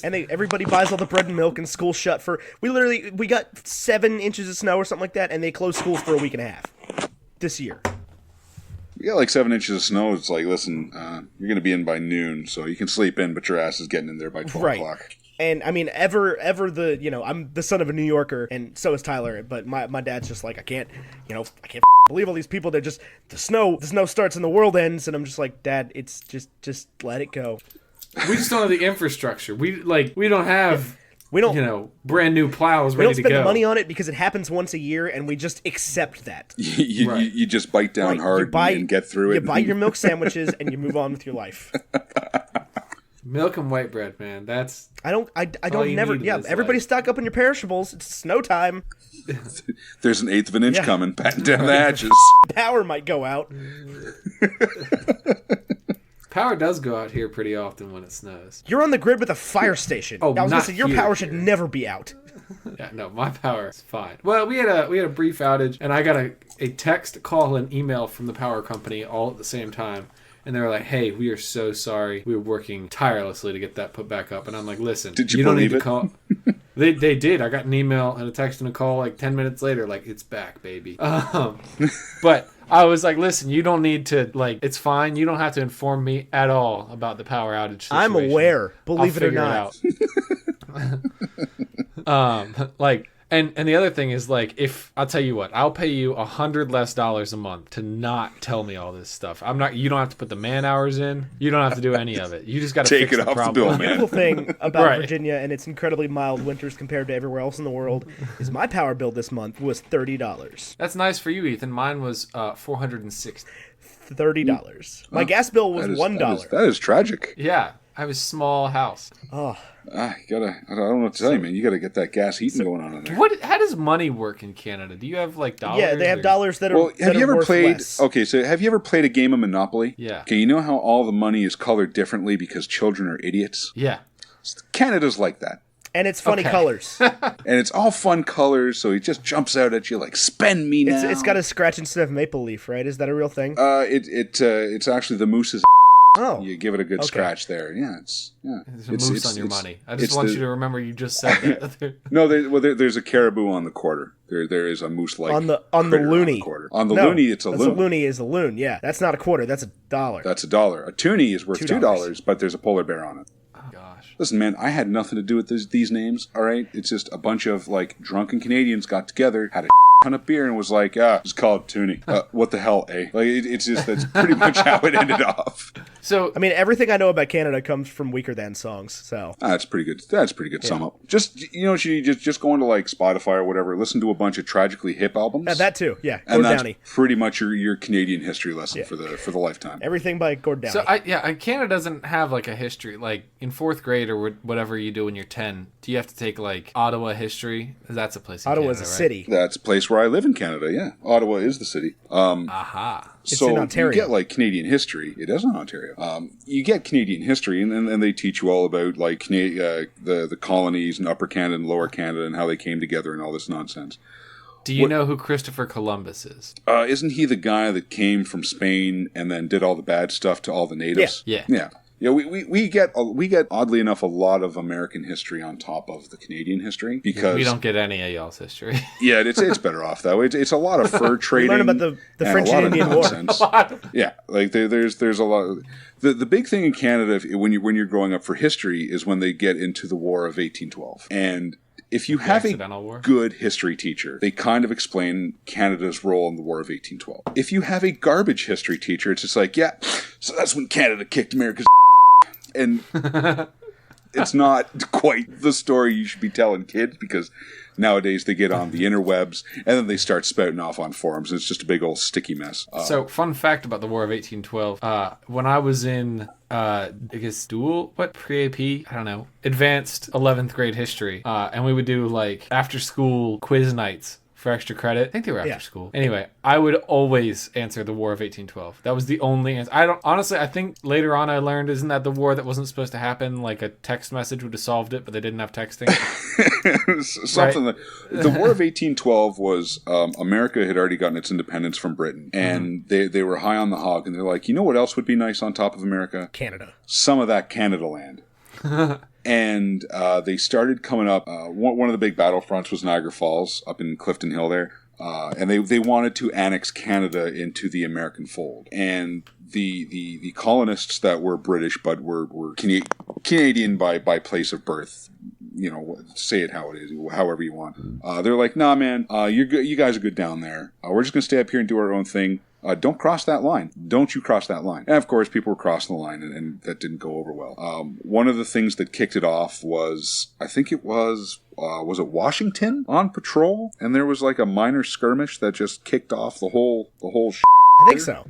And everybody buys all the bread and milk, and school's shut for. We got 7 inches of snow or something like that, and they closed schools for a week and a half this year. We got like 7 inches of snow. It's like, listen, you're going to be in by noon, so you can sleep in, but your ass is getting in there by 12 o'clock. And I mean, I'm the son of a New Yorker, and so is Tyler. But my dad's just like, I can't believe all these people. They're just the snow starts and the world ends, and I'm just like, Dad, it's just let it go. We just don't have the infrastructure. We don't have. We don't, brand new plows we don't ready to spend go. the money on it because it happens once a year, and we just accept that. You just bite down hard and get through it. You buy your milk sandwiches and you move on with your life. Milk and white bread, man. That's I don't never. Yeah, everybody stock up on your perishables. It's snow time. There's 1/8 of an inch coming, patting down the hatches. Power might go out. Power does go out here pretty often when it snows. You're on the grid with a fire station. Oh, I was gonna not say your here, power should never be out. Yeah, no, my power is fine. Well, we had a brief outage, and I got a text, call, and email from the power company all at the same time. And they were like, "Hey, we are so sorry. We were working tirelessly to get that put back up." And I'm like, "Listen, Did you don't need believe to call." They did. I got an email and a text and a call like 10 minutes later, like, "It's back, baby." But I was like, "Listen, you don't need to, like, it's fine. You don't have to inform me at all about the power outage situation. I'm aware, believe it or I'll not." figure it out. And the other thing is, like, if I'll tell you what, I'll pay you $100 less a month to not tell me all this stuff. You don't have to put the man hours in. You don't have to do any of it. You just got to Take fix it the off the problem. bill, The man. beautiful thing about Right. Virginia and its incredibly mild winters compared to everywhere else in the world is my power bill this month was $30. That's nice for you, Ethan. Mine was $460. $30. My gas bill was $1. That is tragic. Yeah. I have a small house. Oh, I don't know what to tell you, man. You gotta get that gas heating going on in there. How does money work in Canada? Do you have like dollars? yeah, they have or- dollars that are. Well, have that you are ever worth played? less. Okay, so have you ever played a game of Monopoly? Yeah. Okay, you know how all the money is colored differently because children are idiots? Yeah. Canada's like that. And it's funny Okay. colors. And it's all fun colors, so he just jumps out at you like, spend me now. It's got a scratch instead of maple leaf, right? Is that a real thing? It's actually the moose's. Oh. You give it a good scratch there. Yeah, There's a moose on your money. I just want you to remember you just said that. No, there's a caribou on the quarter. There is a moose-like On the critter loonie. quarter. On the No, loonie, it's a that's loon. A loonie is a loon, yeah. That's not a quarter, that's $1. That's $1. A toonie is worth $2. $2, but there's a polar bear on it. Gosh. Listen, man, I had nothing to do with these names, all right? It's just a bunch of, like, drunken Canadians got together, had a ton of beer, and was like, just call it Toonie. What the hell, eh? Like, that's pretty much how it ended off. So I mean, everything I know about Canada comes from Weaker Than songs, so. That's pretty good. That's pretty good sum up. Just, you just go into, like, Spotify or whatever, listen to a bunch of tragically hip albums. That too, yeah. and Gord that's Downie. pretty much your Canadian history lesson for the lifetime. Everything by Gord Downie. So Canada doesn't have like a history. Like in 4th grade or whatever you do when you're 10, do you have to take like Ottawa history? That's a place in Ottawa's Canada, a right? city. That's a place where I live in Canada, yeah. Ottawa is the city. Aha. It's so in Ontario. you get like Canadian history. It is in Ontario. You get Canadian history, and they teach you all about like the colonies and Upper Canada and Lower Canada and how they came together and all this nonsense. Do you know who Christopher Columbus is? Isn't he the guy that came from Spain and then did all the bad stuff to all the natives? Yeah. Yeah. Yeah, we get oddly enough a lot of American history on top of the Canadian history because We don't get any of y'all's history. yeah, it's better off that way. It's a lot of fur trading. learn about the and French a lot and of Indian War. nonsense. Yeah, like there's a lot. Of, the big thing in Canada when you're growing up for history is when they get into the War of 1812, and if you have a Accidental War? good history teacher, they kind of explain Canada's role in the War of 1812. If you have a garbage history teacher, it's just like, yeah, so that's when Canada kicked America's and it's not quite the story you should be telling kids because nowadays they get on the interwebs and then they start spouting off on forums. And it's just a big old sticky mess. So, fun fact about the War of 1812. When I was in, I guess, pre-AP? I don't know. Advanced 11th grade history. And we would do, like, after-school quiz nights for extra credit. I think they were after school. Anyway, I would always answer the War of 1812. That was the only answer. I think later on I learned, isn't that the war that wasn't supposed to happen? Like a text message would have solved it, but they didn't have texting. Something that the War of 1812 was America had already gotten its independence from Britain, and they were high on the hog, and they're like, you know what else would be nice on top of America? Canada. Some of that Canada land. And they started coming up. One of the big battlefronts was Niagara Falls up in Clifton Hill there. And they wanted to annex Canada into the American fold. And the colonists that were British but were Canadian by place of birth, you know, say it how it is, however you want. They're like, nah, man, you're good. You guys are good down there. We're just going to stay up here and do our own thing. Don't cross that line. Don't you cross that line. And of course, people were crossing the line, and that didn't go over well. One of the things that kicked it off was, I think it was it Washington on patrol? And there was like a minor skirmish that just kicked off the whole I think so.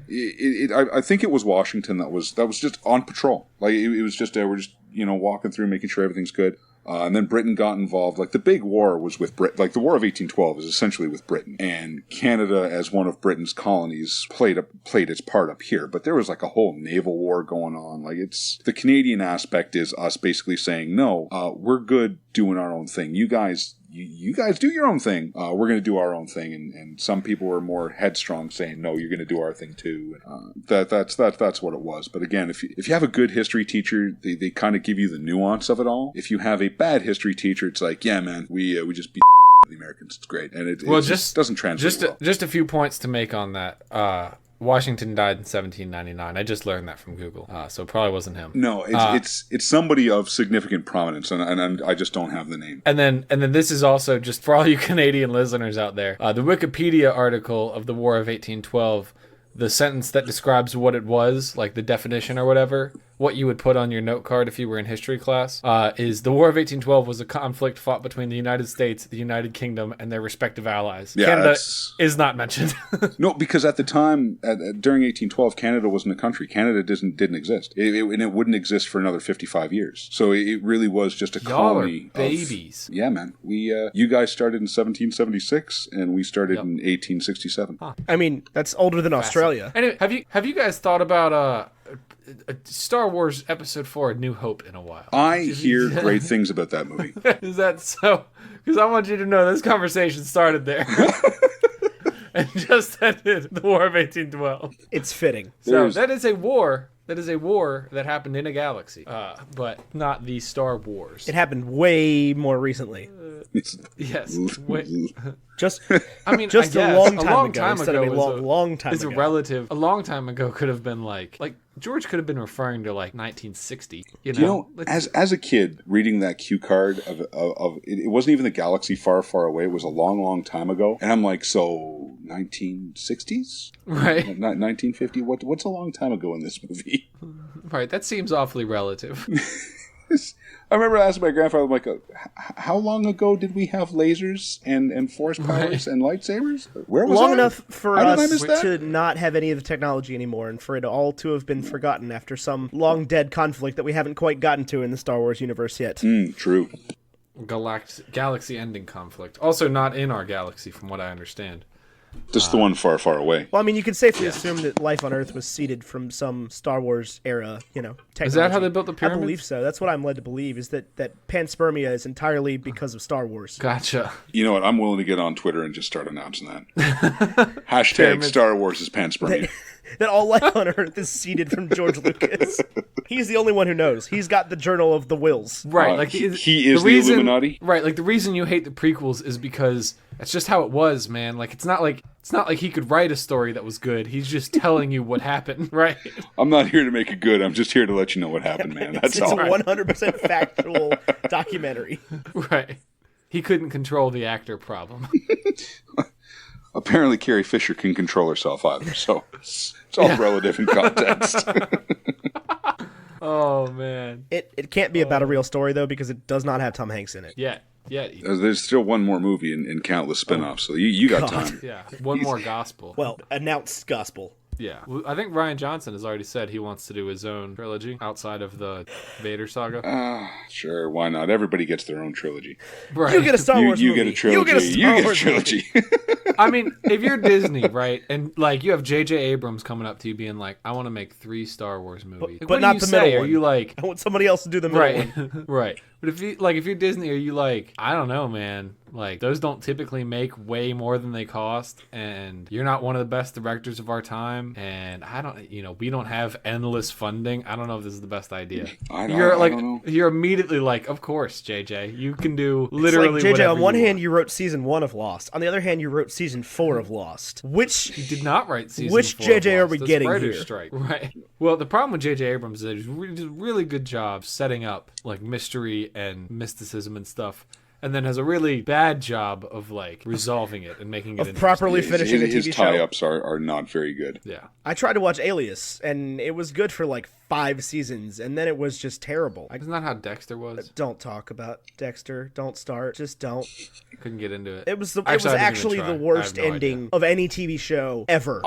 I think it was Washington that was just on patrol. Like it was just we're just walking through, making sure everything's good. And then Britain got involved. Like the big war was with Britain. Like the War of 1812 is essentially with Britain, and Canada, as one of Britain's colonies, played its part up here. But there was like a whole naval war going on. Like it's the Canadian aspect is us basically saying, no, we're good doing our own thing. You guys do your own thing. We're going to do our own thing. And some people were more headstrong, saying, no, you're going to do our thing too. That's what it was. But again, if you have a good history teacher, they kind of give you the nuance of it all. If you have a bad history teacher, it's like, yeah, man, we just beat the Americans. It's great, and it just doesn't translate well. Just a few points to make on that. Washington died in 1799. I just learned that from Google, so it probably wasn't him. No, it's somebody of significant prominence, and I just don't have the name. And then this is also just for all you Canadian listeners out there. The Wikipedia article of the War of 1812, the sentence that describes what it was, like the definition or whatever, what you would put on your note card if you were in history class, is the War of 1812 was a conflict fought between the United States, the United Kingdom, and their respective allies. Yeah, Canada is not mentioned. No, because at the time, during 1812, Canada wasn't a country. Canada didn't exist. And it wouldn't exist for another 55 years. So it really was just a colony. Babies. Yeah, man. You guys started in 1776, and we started in 1867. Huh. I mean, that's older than Australia. Anyway, have you guys thought about Star Wars Episode 4: A New Hope in a while? I hear great things about that movie. Is that so? Because I want you to know this conversation started there. And just ended the War of 1812. It's fitting. So that is a war. That is a war that happened in a galaxy, but not the Star Wars. It happened way more recently. Yes. Just I mean, just I guess, a long time ago time instead of a long time is ago. a relative. A long time ago could have been like George could have been referring to like 1960. You know, as a kid reading that cue card of it wasn't even the galaxy far, far away. It was a long, long time ago, and I'm like, so 1960s, right? 1950. What's a long time ago in this movie? Right. That seems awfully relative. I remember asking my grandfather, I'm like, how long ago did we have lasers and force powers and lightsabers? Where was long I? enough for How did I us miss that? to not have any of the technology anymore, and for it all to have been forgotten after some long dead conflict that we haven't quite gotten to in the Star Wars universe yet. True. Galaxy-ending conflict. Also not in our galaxy, from what I understand. This is the one far, far away. Well, I mean, you can safely assume that life on Earth was seeded from some Star Wars era, technology. Is that how they built the I pyramids? believe so. That's what I'm led to believe, is that panspermia is entirely because of Star Wars. Gotcha. You know what? I'm willing to get on Twitter and just start announcing that. Hashtag Star Wars is panspermia. That all life on Earth is seeded from George Lucas. He's the only one who knows. He's got the Journal of the Wills. Right. He is the Illuminati. Right. Like the reason you hate the prequels is because that's just how it was, man. Like it's not like he could write a story that was good. He's just telling you what happened, right? I'm not here to make it good. I'm just here to let you know what happened, man. That's all. It's a 100% factual documentary. Right. He couldn't control the actor problem. Apparently, Carrie Fisher can control herself either, so it's all relative in context. Oh, man. It can't be about a real story, though, because it does not have Tom Hanks in it. Yeah. There's still one more movie and countless spin-offs, so you got time. Yeah. One more gospel. Well, announced gospel. Yeah. I think Rian Johnson has already said he wants to do his own trilogy outside of the Vader saga. Sure, why not? Everybody gets their own trilogy. Right. You get a Star Wars You movie. get a trilogy. You get a trilogy. I mean, if you're Disney, right, and like you have J.J. Abrams coming up to you being like, I want to make 3 Star Wars movies. But not the middle one. Are you like... I want somebody else to do the middle Right, one. right. But if you're Disney, are you like, I don't know, man. Like, those don't typically make way more than they cost, and you're not one of the best directors of our time, and we don't have endless funding. I don't know if this is the best idea. I don't know. You're immediately like, of course, JJ, you can do literally it's like, JJ, whatever on one you hand, want. you wrote season 1 of Lost. On the other hand, you wrote season 4 of Lost. Which He did not write season Which 4 of JJ are Lost. we That's getting writer's here? Strike. Right. Well, the problem with J.J. Abrams is that he does a really good job setting up like mystery and mysticism and stuff, and then has a really bad job of like resolving it and making it of properly finishing a TV His show. tie-ups are not very good. Yeah. I tried to watch Alias, and it was good for like 5 seasons, and then it was just terrible. Isn't that how Dexter was? Don't talk about Dexter. Don't start. Just don't. Couldn't get into it. It was I didn't actually even the try. worst I have no ending idea. of any TV show ever.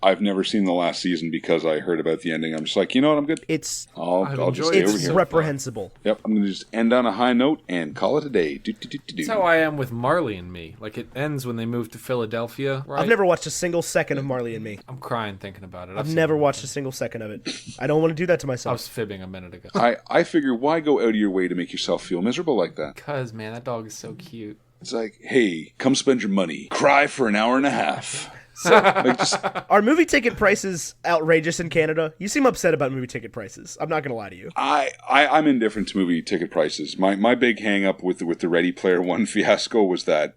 I've never seen the last season because I heard about the ending. I'm just like, you know what? I'm good. It's I'll just enjoyed stay it over it's here. reprehensible. Yep, I'm going to just end on a high note and call it a day. That's how I am with Marley and Me. Like it ends when they move to Philadelphia, right? I've never watched a single second of Marley and Me. I'm crying thinking about it. I've seen never it. watched a single second of it. I don't want to do that to I myself. was fibbing a minute ago. I figure, why go out of your way to make yourself feel miserable like that? Cause man, that dog is so cute. It's like, hey, come spend your money. Cry for an hour and a half. Like, just, Are movie ticket prices outrageous in Canada? You seem upset about movie ticket prices. I'm not going to lie to you. I'm indifferent to movie ticket prices. My big hang up with the Ready Player One fiasco was that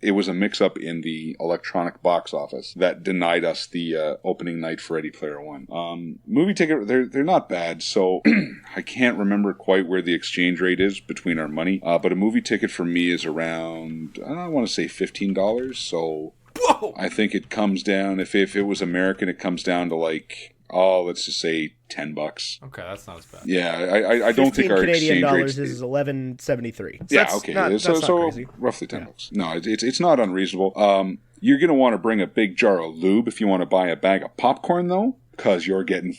it was a mix-up in the electronic box office that denied us the opening night for Ready Player One. Movie ticket, they're not bad, so I can't remember quite where the exchange rate is between our money, but a movie ticket for me is around, I don't want to say $15, so... Whoa! I think it comes down, if it was American, it comes down to like let's just say $10. Okay, that's not as bad. Yeah, I don't think our Canadian exchange dollars rate is $11.73. Yeah, okay. So roughly $10. No, it's not unreasonable. You're going to want to bring a big jar of lube if you want to buy a bag of popcorn, though, because you're getting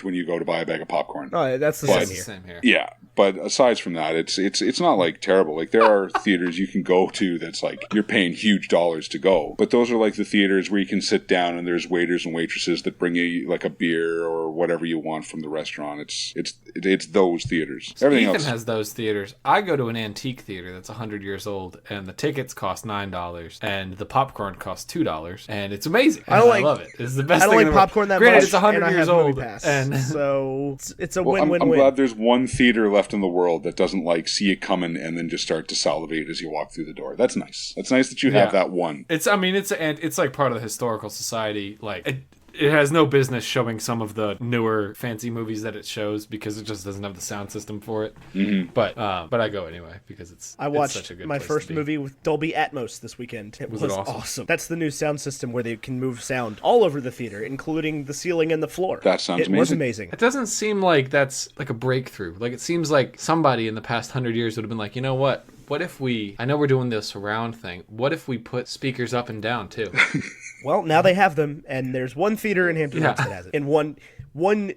when you go to buy a bag of popcorn. Oh, that's the same here. Yeah, but aside from that, it's not like terrible. Like there are theaters you can go to that's like you're paying huge dollars to go, but those are like the theaters where you can sit down and there's waiters and waitresses that bring you like a beer or whatever you want from the restaurant. It's those theaters. Everything Ethan else has those theaters. I go to an antique theater that's 100 years old, and the tickets cost $9, and the popcorn costs $2, and it's amazing. I love it. It's the best. I don't thing like popcorn that Granted, much. It's 100 years old, and so it's a win-win. win-win-win. I'm glad there's one theater left in the world that doesn't like see it coming and then just start to salivate as you walk through the door. That's nice. That's nice that you have that one. It's like part of the historical society. Like it has no business showing some of the newer fancy movies that it shows because it just doesn't have the sound system for it. Mm-hmm. But I go anyway because I watched such a good my place first to be. movie with Dolby Atmos this weekend. It was awesome? awesome. That's the new sound system where they can move sound all over the theater, including the ceiling and the floor. That sounds amazing. It was amazing. It doesn't seem like that's like a breakthrough. Like it seems like somebody in the past 100 years would have been like, you know what? What if I know we're doing this surround thing. What if we put speakers up and down too? Well, now they have them, and there's one theater in Hampton Roads that has it. And one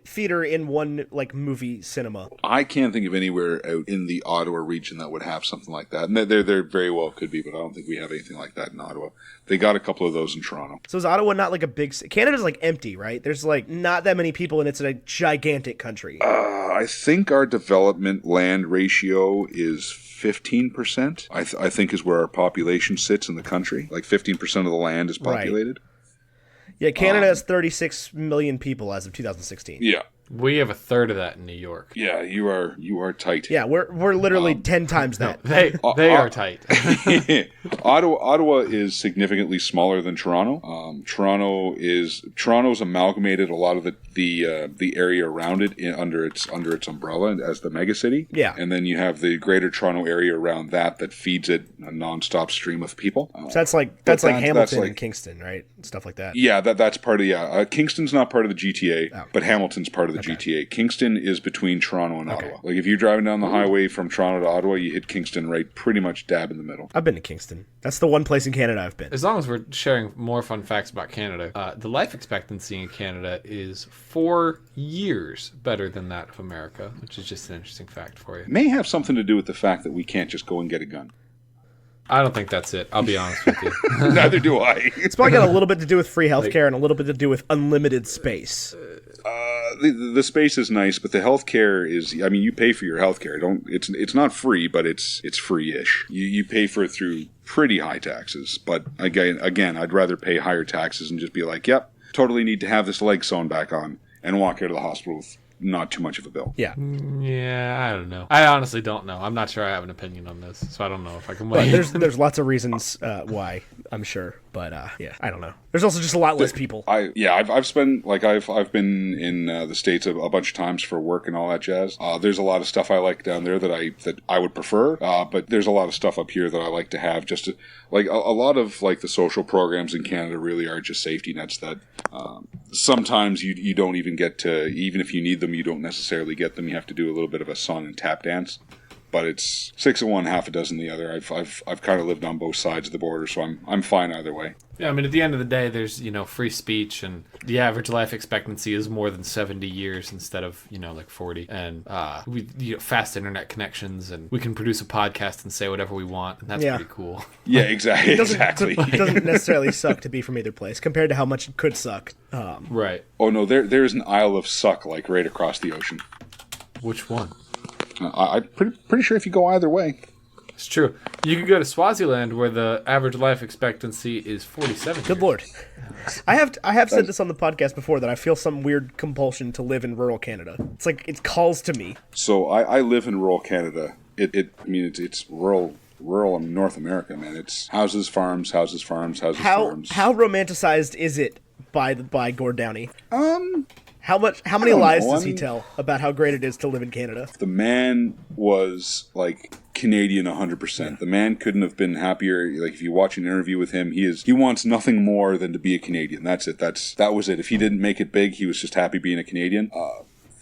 theater in one like movie cinema. I can't think of anywhere out in the Ottawa region that would have something like that. And there very well could be, but I don't think we have anything like that in Ottawa. They got a couple of those in Toronto. So is Ottawa not like a big... Canada's like empty, right? There's like not that many people, and it's a gigantic country. I think our development land ratio is 15%. I think is where our population sits in the country. Like 15% of the land is populated. Right. Yeah, Canada has 36 million people as of 2016. Yeah. We have a third of that in New York. Yeah, you are tight. Yeah, we're literally 10 times that. They are tight. Ottawa is significantly smaller than Toronto. Toronto's amalgamated a lot of the area around it under its umbrella as the megacity. Yeah, and then you have the Greater Toronto area around that feeds it a nonstop stream of people. So that's like Hamilton and Kingston, right? Stuff like that. Yeah, that's part of Kingston's not part of the GTA, but Hamilton's part of the GTA. Kingston is between Toronto and Ottawa. Like if you're driving down the highway from Toronto to Ottawa, you hit Kingston right pretty much dab in the middle. I've been to Kingston. That's the one place in Canada I've been. As long as we're sharing more fun facts about Canada, the life expectancy in Canada is 4 years better than that of America, which is just an interesting fact for you. May have something to do with the fact that we can't just go and get a gun. I don't think that's it. I'll be honest with you. Neither do I. It's probably got a little bit to do with free healthcare and a little bit to do with unlimited space. The space is nice, but the healthcare is. I mean, you pay for your healthcare. It's not free, but it's free-ish. You pay for it through pretty high taxes. But again, I'd rather pay higher taxes and just be like, yep, totally need to have this leg sewn back on and walk out of the hospital with not too much of a bill. Yeah. Yeah, I don't know. I honestly don't know. I'm not sure I have an opinion on this, so I don't know if I can weigh. There's lots of reasons why, I'm sure, but yeah, I don't know. There's also just a lot less people. I've been in the States a bunch of times for work and all that jazz. There's a lot of stuff I like down there that I would prefer, but there's a lot of stuff up here that I like to have. Just to, like a lot of like the social programs in Canada really are just safety nets that sometimes you don't even get to, even if you need them, you don't necessarily get them. You have to do a little bit of a song and tap dance. But it's 6 of one, half a dozen the other. I've kind of lived on both sides of the border, so I'm fine either way. Yeah, I mean, at the end of the day, there's free speech, and the average life expectancy is more than 70 years instead of like 40, and we fast internet connections, and we can produce a podcast and say whatever we want, and that's pretty cool. Yeah, exactly. It doesn't necessarily suck to be from either place compared to how much it could suck. Right. Oh no, there's an Isle of Suck like right across the ocean. Which one? I'm pretty sure if you go either way. It's true. You could go to Swaziland where the average life expectancy is 47 Good years. Lord. I have said this on the podcast before that I feel some weird compulsion to live in rural Canada. It's like it calls to me. So I live in rural Canada. It's rural in North America, man. It's houses, farms. How romanticized is it by Gord Downey? How many lies does he tell about how great it is to live in Canada? The man was like Canadian 100%. The man couldn't have been happier. Like, if you watch an interview with him, he wants nothing more than to be a Canadian. That's it. That was it. If he didn't make it big, he was just happy being a Canadian.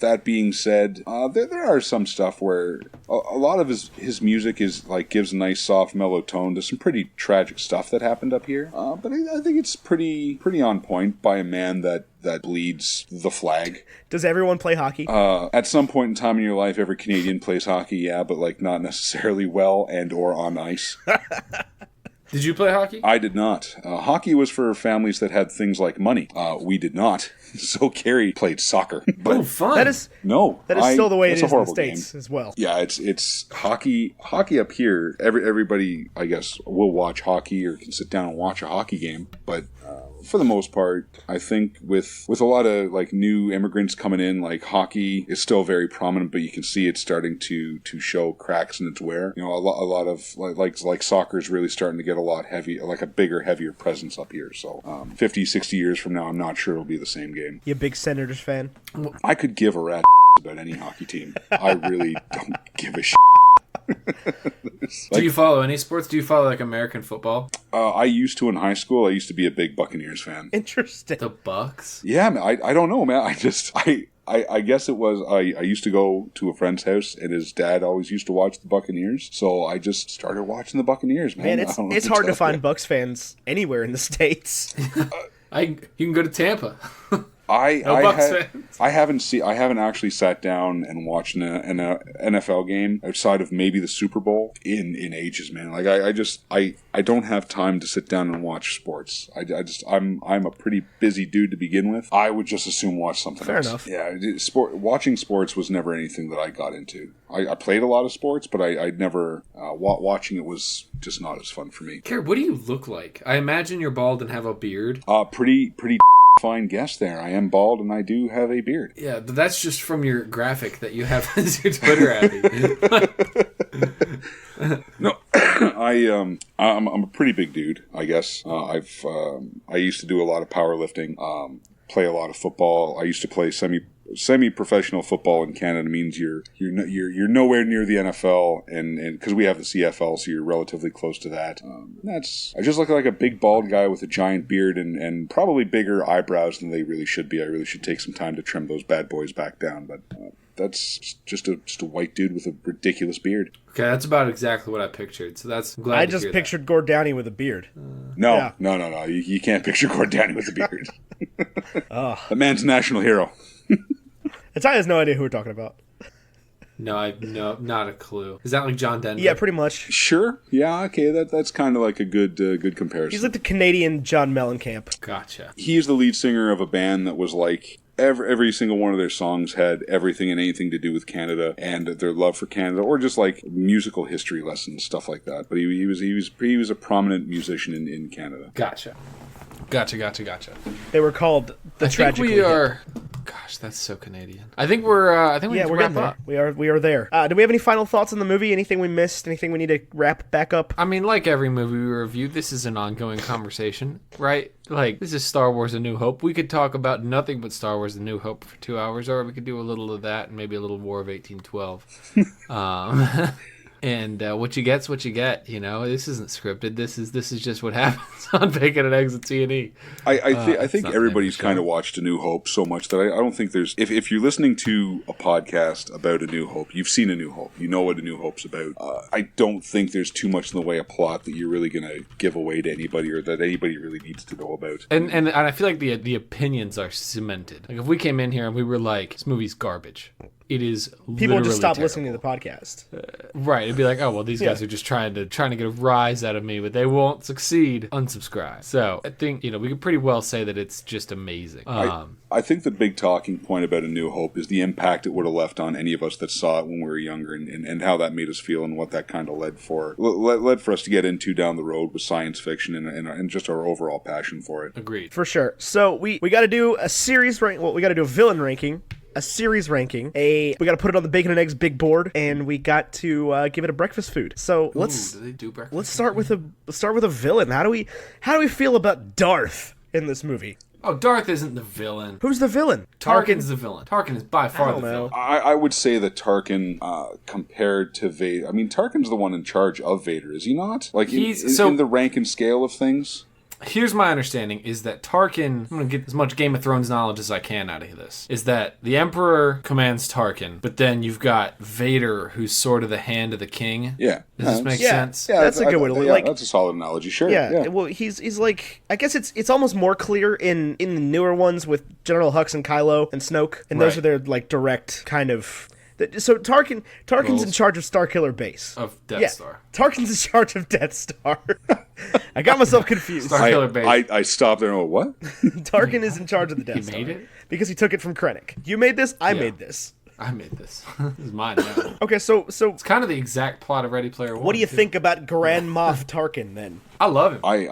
That being said, there are some stuff where a lot of his music is like gives a nice soft mellow tone to some pretty tragic stuff that happened up here. But I think it's pretty on point by a man that bleeds the flag. Does everyone play hockey? At some point in time in your life, every Canadian plays hockey, yeah, but like not necessarily well and or on ice. Did you play hockey? I did not. Hockey was for families that had things like money. We did not. So Cary played soccer. But fun. That is still the way it is in the States as well. Yeah, it's hockey. Hockey up here, everybody, I guess, will watch hockey or can sit down and watch a hockey game. But for the most part, I think with a lot of like new immigrants coming in, like hockey is still very prominent, but you can see it's starting to show cracks in its wear. You know, a lot of like soccer is really starting to get a lot heavy, like a bigger, heavier presence up here. So 50, 60 years from now, I'm not sure it'll be the same game. You a big Senators fan? I could give a rat about any hockey team. I really don't give a shit. Do you follow any sports? Do you follow like American football? I used to in high school. I used to be a big Buccaneers fan. Interesting. The Bucks? Yeah, man, I don't know, man. I guess it was, I used to go to a friend's house and his dad always used to watch the Buccaneers. So I just started watching the Buccaneers, man. Man, it's hard to find Bucks fans anywhere in the States. You can go to Tampa. I haven't actually sat down and watched an NFL game outside of maybe the Super Bowl in ages, man. Like I don't have time to sit down and watch sports. I'm a pretty busy dude to begin with. I would just assume watch something else. Fair enough. Yeah, watching sports was never anything that I got into. I played a lot of sports, but I never watching it was just not as fun for me. Cary, what do you look like? I imagine you're bald and have a beard. Pretty fine guess there. I am bald and I do have a beard. Yeah, but that's just from your graphic that you have as your Twitter ad. No, I'm a pretty big dude, I guess. I used to do a lot of powerlifting, play a lot of football. I used to play semi-professional football in Canada. Means you're nowhere near the NFL, and because we have the CFL, so you're relatively close to that. I just look like a big bald guy with a giant beard and probably bigger eyebrows than they really should be. I really should take some time to trim those bad boys back down, but that's just a white dude with a ridiculous beard. Okay, that's about exactly what I pictured. So that's glad. I just pictured Gord Downey with a beard. No. You can't picture Gord Downey with a beard. That man's a national hero. Ty has no idea who we're talking about. No, not a clue. Is that like John Denver? Yeah, pretty much. Sure. Yeah. Okay. That's kind of like a good comparison. He's like the Canadian John Mellencamp. Gotcha. He's the lead singer of a band that was like every single one of their songs had everything and anything to do with Canada and their love for Canada, or just like musical history lessons, stuff like that. But he was a prominent musician in Canada. Gotcha. They were called the Tragically Hip. Gosh, that's so Canadian. I think we're getting there. We are there. Do we have any final thoughts on the movie? Anything we missed? Anything we need to wrap back up? I mean, like every movie we review, this is an ongoing conversation, right? Like, this is Star Wars A New Hope. We could talk about nothing but Star Wars A New Hope for 2 hours, or we could do a little of that and maybe a little War of 1812. And what you get's what you get. You know, this isn't scripted. This is just what happens on Bacon and Eggs at T&E. I think everybody's kind of watched A New Hope so much that I don't think there's... If you're listening to a podcast about A New Hope, you've seen A New Hope. You know what A New Hope's about. I don't think there's too much in the way of plot that you're really going to give away to anybody or that anybody really needs to know about. And I feel like the opinions are cemented. Like, if we came in here and we were like, this movie's garbage... It is people would just stop terrible. listening to the podcast. Right. It'd be like, oh, well, these guys are just trying to get a rise out of me, but they won't succeed. Unsubscribe. So I think, we could pretty well say that it's just amazing. I think the big talking point about A New Hope is the impact it would have left on any of us that saw it when we were younger and how that made us feel and what that kind of led for us to get into down the road with science fiction and just our overall passion for it. Agreed. For sure. So we got to do a series rank. Well, we got to do a villain ranking. A series ranking. We got to put it on the Bacon and Eggs big board, and we got to give it a breakfast food. So do they do breakfast? Let's start with a villain. How do we feel about Darth in this movie? Oh, Darth isn't the villain. Who's the villain? Tarkin's the villain. Tarkin is by far the villain. I would say that Tarkin, compared to Vader, I mean, Tarkin's the one in charge of Vader, is he not? Like, in the rank and scale of things? Here's my understanding, is that Tarkin, I'm going to get as much Game of Thrones knowledge as I can out of this, is that the Emperor commands Tarkin, but then you've got Vader, who's sort of the hand of the king. Yeah. Does this make sense? Yeah, that's a good way to look. Like, that's a solid analogy, sure. Yeah, well, he's like, I guess it's almost more clear in the newer ones with General Hux and Kylo and Snoke, and those are their, like, direct kind of... So Tarkin's in charge of Starkiller Base. Of Death Star. Tarkin's in charge of Death Star. I got myself confused. Starkiller Base. I stopped there and went, what? Tarkin is in charge of the Death Star. He made it? Because he took it from Krennic. You made this, I made this. I made this. This is mine now. Okay, so It's kind of the exact plot of Ready Player One. what do you think about Grand Moff Tarkin, then? I love him. I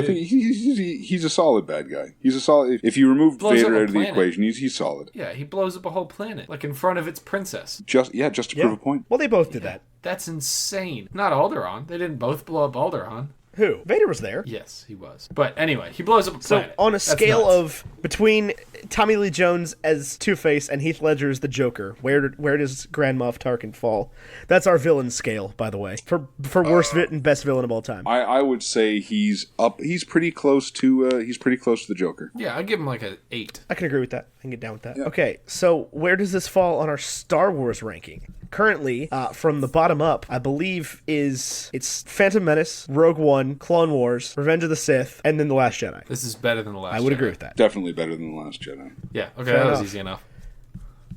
think he's a solid bad guy. He's a solid. If you remove Vader out of the equation, he's solid. Yeah, he blows up a whole planet, like in front of its princess. Just to prove a point. Well, they both did that. That's insane. Not Alderaan. They didn't both blow up Alderaan. Who? Vader was there. Yes, he was. But anyway, he blows up a planet. So on a That's scale nuts. of between Tommy Lee Jones as Two-Face and Heath Ledger as the Joker, where does Grand Moff Tarkin fall? That's our villain scale, by the way, for worst and best villain of all time. I would say he's up. He's pretty close to the Joker. Yeah, I'd give him like an 8. I can agree with that. I can get down with that. Yeah. Okay, so where does this fall on our Star Wars ranking? Currently, from the bottom up, I believe it's Phantom Menace, Rogue One, Clone Wars, Revenge of the Sith, and then The Last Jedi. This is better than The Last Jedi. I would agree with that. Definitely better than The Last Jedi. Yeah, okay, Fair that was enough. easy enough.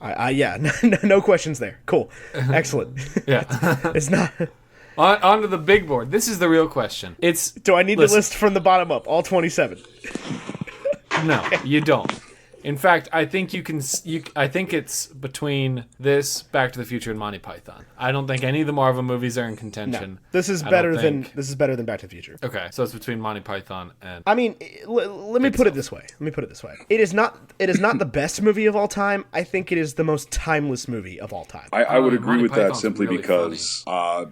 Yeah, no questions there. Cool. Excellent. Yeah. It's not... On to the big board. This is the real question. Do I need the list from the bottom up, all 27? No, you don't. In fact, I think I think it's between this, Back to the Future, and Monty Python. I don't think any of the Marvel movies are in contention. No. This is better than Back to the Future. Okay, so it's between Monty Python and... I mean, let me put it this way. It is not the best movie of all time. I think it is the most timeless movie of all time. I would agree Monty with that Python's simply really because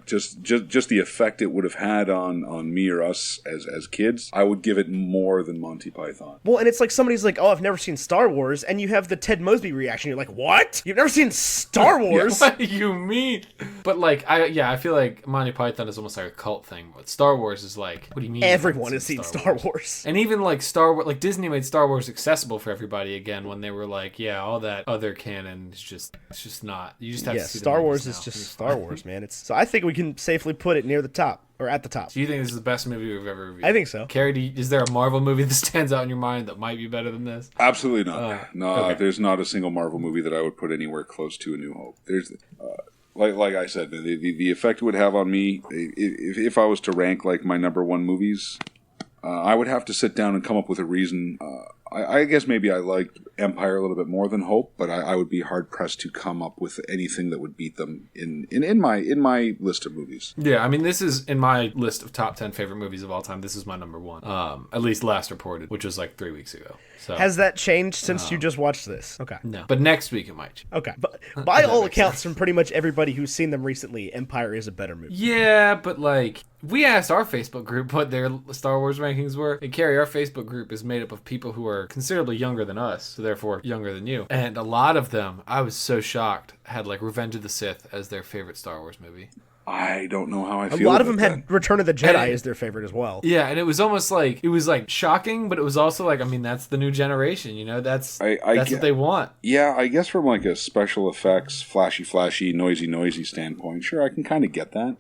just the effect it would have had on me or us as kids, I would give it more than Monty Python. Well, and it's like somebody's like, oh, I've never seen Star Wars, and you have the Ted Mosby reaction. You're like, what? You've never seen Star Wars? What do you mean? But like, I feel like Monty Python is almost like a cult thing, but Star Wars is like, what do you mean? Everyone has seen Star Wars. And even like Star Wars, like Disney made Star Wars accessible for everybody again when they were like, yeah, all that other canon is just not. You just have to see Star the Wars movies is now. just Star Wars, man. So I think we can safely put it near the top or at the top. Do you think this is the best movie we've ever reviewed? I think so. Carrie, is there a Marvel movie that stands out in your mind that might be better than this? Absolutely not. No, okay. There's not a single Marvel movie that I would put anywhere close to A New Hope. There's, like I said, the effect it would have on me if I was to rank like my number one movies, I would have to sit down and come up with a reason. I guess maybe I liked Empire a little bit more than Hope, but I would be hard pressed to come up with anything that would beat them in my list of movies. Yeah, I mean, this is in my list of top 10 favorite movies of all time. This is my number one, at least last reported, which was like 3 weeks ago. So Has that changed since you just watched this? Okay. no, but next week it might. Okay. But by all accounts, from pretty much everybody who's seen them recently, Empire is a better movie. Yeah, but like, we asked our Facebook group what their Star Wars rankings were. And Carrie, our Facebook group is made up of people who are considerably younger than us, so therefore younger than you. And a lot of them, I was so shocked, had like Revenge of the Sith as their favorite Star Wars movie. I don't know how I A feel lot of about them had that. Return of the Jedi And- as their favorite as well. Yeah, and it was almost like, it was like shocking, but it was also like, I mean, that's the new generation, you know? That's I what they want. Yeah, I guess from like a special effects, flashy, noisy standpoint, sure, I can kind of get that.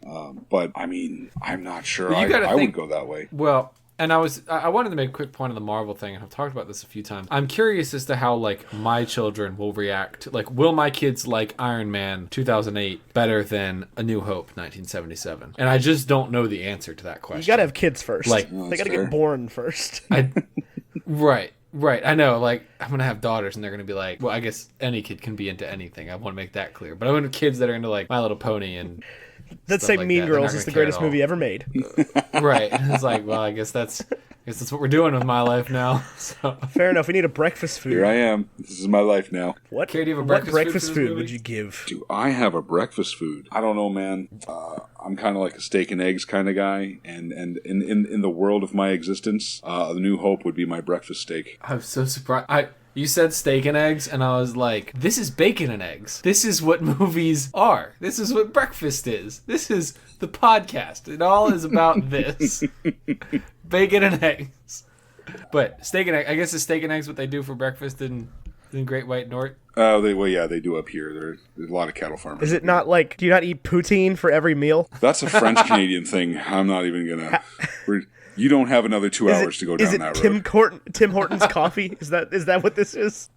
But I mean, I'm not sure But you gotta I would think- go that way. Well, and I wanted to make a quick point on the Marvel thing, and I've talked about this a few times. I'm curious as to how, like, my children will react. Like, will my kids like Iron Man 2008 better than A New Hope 1977? And I just don't know the answer to that question. You gotta have kids first. Like- they that's gotta fair. get born first. Right. I know, like, I'm going to have daughters, and they're going to be like, well, I guess any kid can be into anything. I want to make that clear. But I want kids that are into, like, My Little Pony and... Let's stuff say like Mean that. They're Girls not is the gonna care greatest at all. movie ever made. Right. And it's like, well, I guess that's guess that's what we're doing with my life now. So, Fair enough. We need a breakfast food. Here I am. This is my life now. What? Carrie, do you have a what breakfast food for this food movie? would you give? Do I have a breakfast food? I don't know, man. I'm kind of like a steak and eggs kind of guy, and in the world of my existence, the New Hope would be my breakfast steak. I'm so surprised. You said steak and eggs, and I was like, this is bacon and eggs. This is what movies are. This is what breakfast is. This is the podcast. It all is about this. Bacon and eggs. But steak and eggs, I guess is steak and eggs what they do for breakfast in Great White North? They do up here. There's a lot of cattle farmers. Is it not like, do you not eat poutine for every meal? That's a French-Canadian thing. I'm not even going to... You don't have another 2 hours to go down that road. Tim Hortons coffee? Is that what this is?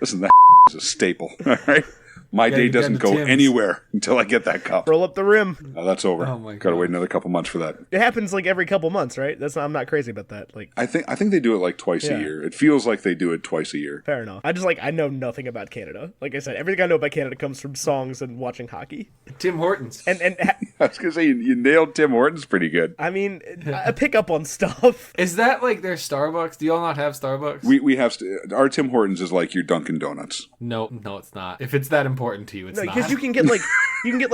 Listen, that is a staple, all right? My day you got doesn't the go Tims. anywhere until I get that cup. Roll up the rim. That's over. Oh my Got to God. wait another couple months for that. It happens like every couple months, right? I'm not crazy about that. Like, I think they do it like twice Yeah. a year. It feels like they do it twice a year. fair enough. I know nothing about Canada. Like I said, everything I know about Canada comes from songs and watching hockey. Tim Hortons. And I was going to say, you nailed Tim Hortons pretty good. I mean, I pick up on stuff. Is that like their Starbucks? Do y'all not have Starbucks? We have... our Tim Hortons is like your Dunkin' Donuts. No, it's not. If it's that important to you, it's No, not. because you can get like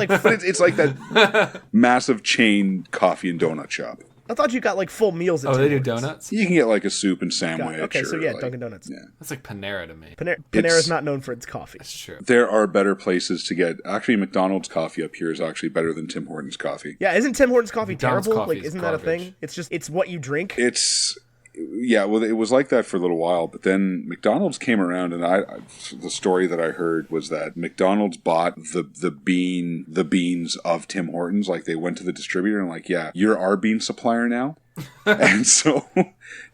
But it's like that massive chain coffee and donut shop. I thought you got like full meals. At Oh, Tim they do Hortons. donuts? You can get like a soup and sandwich. Okay, so yeah, like- Dunkin' Donuts. Yeah. That's like Panera to me. Panera's not known for its coffee. That's true. There are better places to get... Actually, McDonald's coffee up here is actually better than Tim Hortons coffee. Yeah, isn't Tim Hortons coffee McDonald's terrible? coffee Like, is isn't that a garbage. thing? It's what you drink. It's... Yeah, well, it was like that for a little while, but then McDonald's came around, and the story that I heard was that McDonald's bought the beans of Tim Hortons. Like, they went to the distributor and like, yeah, you're our bean supplier now. And so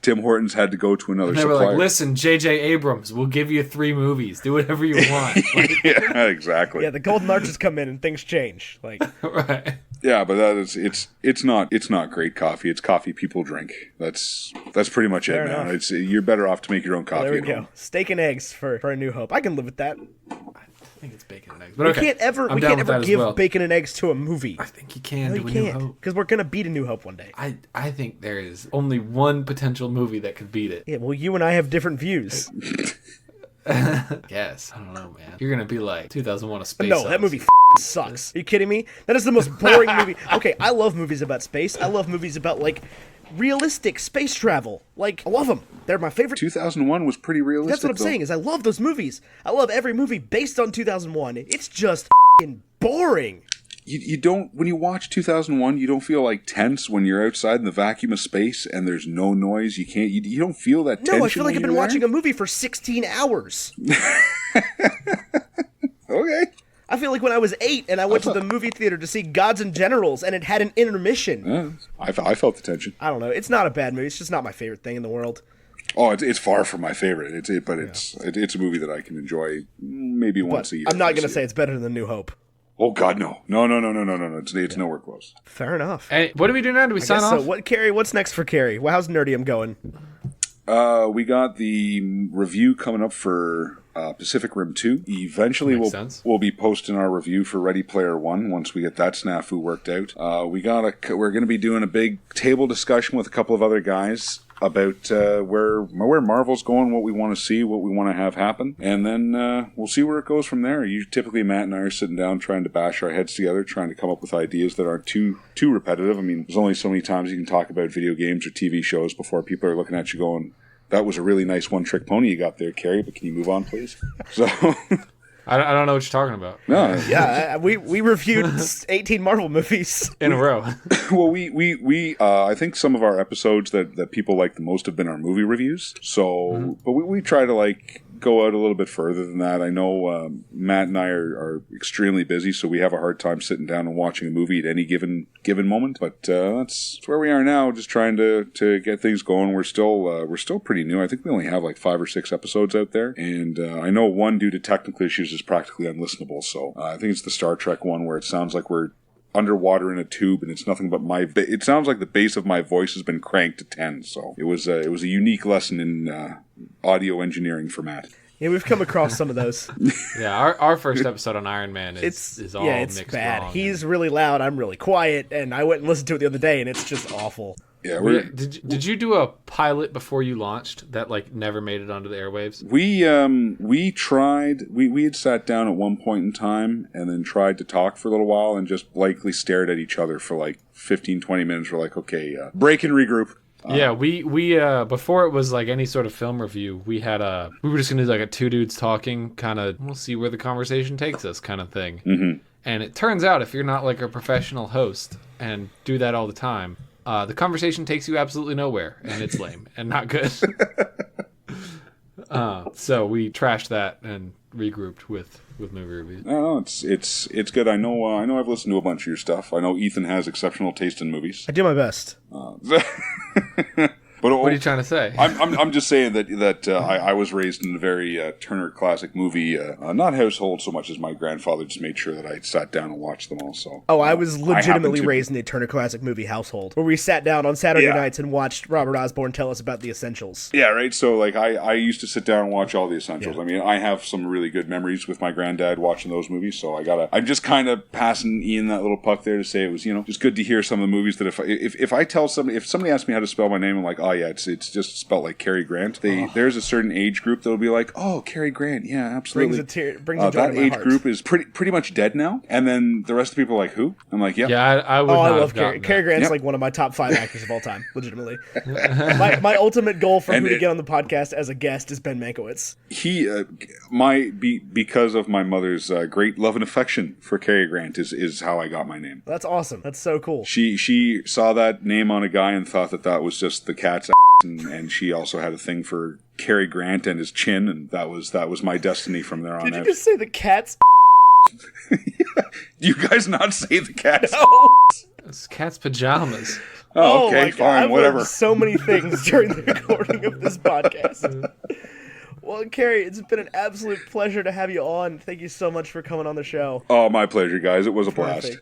Tim Hortons had to go to another They were supplier. like, listen, J.J. Abrams, we'll give you 3 movies. Do whatever you want. Like, Yeah, exactly. Yeah, the golden arches come in and things change. Like, right. Yeah, but it's not great coffee. It's coffee people drink. That's pretty much Fair it, man. enough. You're better off to make your own coffee there we at go. home. Steak and eggs for A New Hope. I can live with that. I think it's bacon and eggs. But We okay. can't ever I'm down with that as give well. bacon and eggs to a movie. I think you can No, do you A New can't, Hope. because we're gonna beat A New Hope one day. I think there is only one potential movie that could beat it. Yeah, well, you and I have different views. Yes. I don't know, man. You're going to be like 2001 A Space No, that Odyssey. movie sucks. Are you kidding me? That is the most boring movie. Okay, I love movies about space. I love movies about like realistic space travel. Like, I love them. They're my favorite. 2001 was pretty realistic. That's what I'm though. saying. Is I love those movies. I love every movie based on 2001. It's just f***ing boring. You don't, when you watch 2001, you don't feel like tense when you're outside in the vacuum of space and there's no noise. You don't feel that tension. No, I feel like I've been watching a movie for 16 hours. Okay. I feel like when I was 8 and I went to the movie theater to see Gods and Generals and it had an intermission. Yeah, I felt the tension. I don't know. It's not a bad movie. It's just not my favorite thing in the world. Oh, it's far from my favorite. It's a movie that I can enjoy maybe once a year. I'm not going to see say it. it's better than New Hope. Oh God, no. It's nowhere close. Fair enough. Hey, what do we do now? Do we sign Guess off? so. What's next for Cary? Well, how's Nerdium going? We got the review coming up for Pacific Rim 2. Eventually, Makes sense. we'll be posting our review for Ready Player One once we get that snafu worked out. We're going to be doing a big table discussion with a couple of other guys about where Marvel's going, what we want to see, what we want to have happen, and then we'll see where it goes from there. Typically, Matt and I are sitting down trying to bash our heads together, trying to come up with ideas that aren't too repetitive. I mean, there's only so many times you can talk about video games or TV shows before people are looking at you going, "That was a really nice one-trick pony you got there, Cary, but can you move on, please?" So, I don't know what you're talking about. no, Yeah, we reviewed 18 Marvel movies. In a row. well, we I think some of our episodes that people like the most have been our movie reviews. So, but we try to like go out a little bit further than that. I know Matt and I are extremely busy, so we have a hard time sitting down and watching a movie at any given moment. But that's where we are now, just trying to get things going. We're still pretty new. I think we only have like 5 or 6 episodes out there, and I know one due to technical issues is practically unlistenable. So I think it's the Star Trek one where it sounds like we're underwater in a tube and it's nothing but it sounds like the bass of my voice has been cranked to 10. So it was a unique lesson in audio engineering for Matt. Yeah, we've come across some of those. Yeah, our first episode on Iron Man is all it's mixed bad. wrong. He's really loud, I'm really quiet, and I went and listened to it the other day, and it's just awful. Yeah, Did you do a pilot before you launched that like never made it onto the airwaves? we tried. We had sat down at one point in time and then tried to talk for a little while and just blankly stared at each other for like 15, 20 minutes. We're like, okay, break and regroup. Yeah, we before it was like any sort of film review, we were just gonna do like a two dudes talking kind of, we'll see where the conversation takes us kind of thing. Mm-hmm. And it turns out if you're not like a professional host and do that all the time, the conversation takes you absolutely nowhere, and it's lame and not good. So we trashed that and regrouped with movie reviews. No, it's good. I know I've listened to a bunch of your stuff. I know Ethan has exceptional taste in movies. I do my best. But What are you trying to say? I'm just saying that I was raised in a very Turner classic movie, not household so much as my grandfather just made sure that I sat down and watched them all. So I was legitimately raised in a Turner classic movie household where we sat down on Saturday nights and watched Robert Osborne tell us about the essentials. Yeah, right. So like I used to sit down and watch all the essentials. Yeah. I mean, I have some really good memories with my granddad watching those movies. So I'm just kind of passing Ian that little puck there to say it was just good to hear some of the movies that if I tell somebody, if somebody asks me how to spell my name, I'm like, oh yeah, it's just spelled like Cary Grant. There's a certain age group that'll be like, oh, Cary Grant, yeah, absolutely. Brings a joy that to my age heart. group is pretty much dead now. And then the rest of the people are like, who? I'm like, yeah, I would. I love Cary. Cary Grant's like one of my top 5 actors of all time, legitimately. my ultimate goal for who to get on the podcast as a guest is Ben Mankiewicz. He, because of my mother's great love and affection for Cary Grant is how I got my name. That's awesome. That's so cool. She saw that name on a guy and thought that was just the cat's and she also had a thing for Cary Grant and his chin, and that was my destiny from there on out. Did you just say the cat's? Do you guys not say the cat's? No. It's cat's pajamas. Oh, okay, my God. fine, I've whatever. learned so many things during the recording of this podcast. Well, Cary, it's been an absolute pleasure to have you on. Thank you so much for coming on the show. Oh, my pleasure, guys. It was a blast.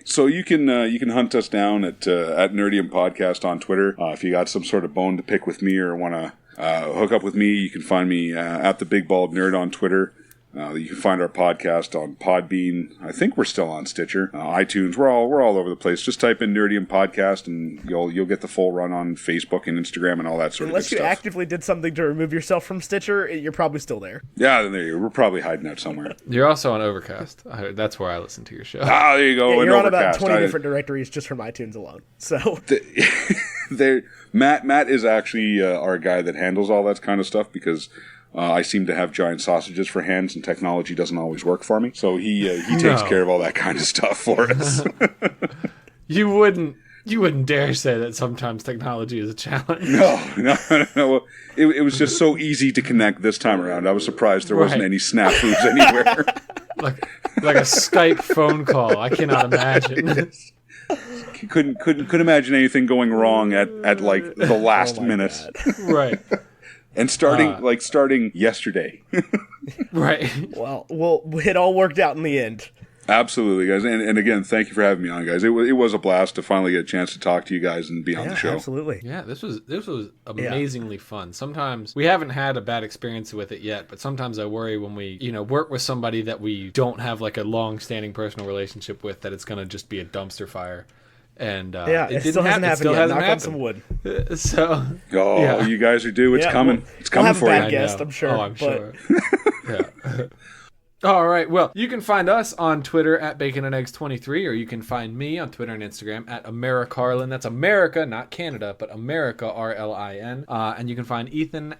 So you can hunt us down at Nerdium Podcast on Twitter. If you got some sort of bone to pick with me or want to hook up with me, you can find me at the Big Bald Nerd on Twitter. You can find our podcast on Podbean. I think we're still on Stitcher, iTunes. We're all over the place. Just type in Nerdium Podcast, and you'll get the full run on Facebook and Instagram and all that sort of good stuff. Unless you actively did something to remove yourself from Stitcher, you're probably still there. Yeah, there you go. We're probably hiding out somewhere. You're also on Overcast. That's where I listen to your show. Ah, there you go. Yeah, you're on about 20 different directories just from iTunes alone. So Matt is actually our guy that handles all that kind of stuff because. I seem to have giant sausages for hands, and technology doesn't always work for me. So he takes care of all that kind of stuff for us. You wouldn't dare say that sometimes technology is a challenge. No. It was just so easy to connect this time around. I was surprised there wasn't any snafus anywhere. like a Skype phone call. I cannot imagine. Couldn't imagine anything going wrong at like the last minute. Right. And starting yesterday. Right. Well, it all worked out in the end. Absolutely, guys. And again, thank you for having me on, guys. It was a blast to finally get a chance to talk to you guys and be on the show. Absolutely. Yeah, this was amazingly fun. Sometimes we haven't had a bad experience with it yet, but sometimes I worry when we, work with somebody that we don't have like a long-standing personal relationship with that it's going to just be a dumpster fire. And it still hasn't happened yet. Knock on some wood. So, you guys are due. It's coming. It's coming for you. We'll have a bad guest, I'm sure. Oh, I'm sure. Yeah. All right. Well, you can find us on Twitter at Baconandeggs23, or you can find me on Twitter and Instagram at AmeriCarlin. That's America, not Canada, but America, RLIN. And you can find Ethan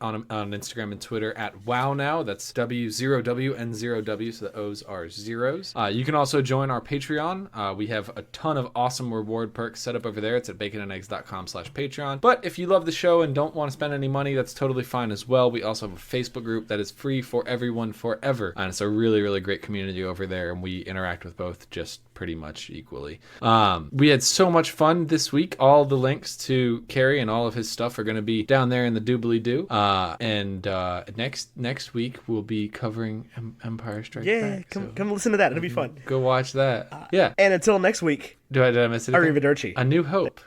on Instagram and Twitter at WowNow. That's W0W-N0W, so the O's are zeros. You can also join our Patreon. We have a ton of awesome reward perks set up over there. It's at baconandeggs.com/Patreon. But if you love the show and don't want to spend any money, that's totally fine as well. We also have a Facebook group that is free for everyone forever. And it's a really, really great community over there, and we interact with both just pretty much equally. We had so much fun this week. All the links to Cary and all of his stuff are going to be down there in the doobly-doo. And next week we'll be covering Empire Strikes Back. Come listen to that. It'll be fun. Go watch that. Yeah. And until next week. Did I miss anything? Arrivederci. A New Hope.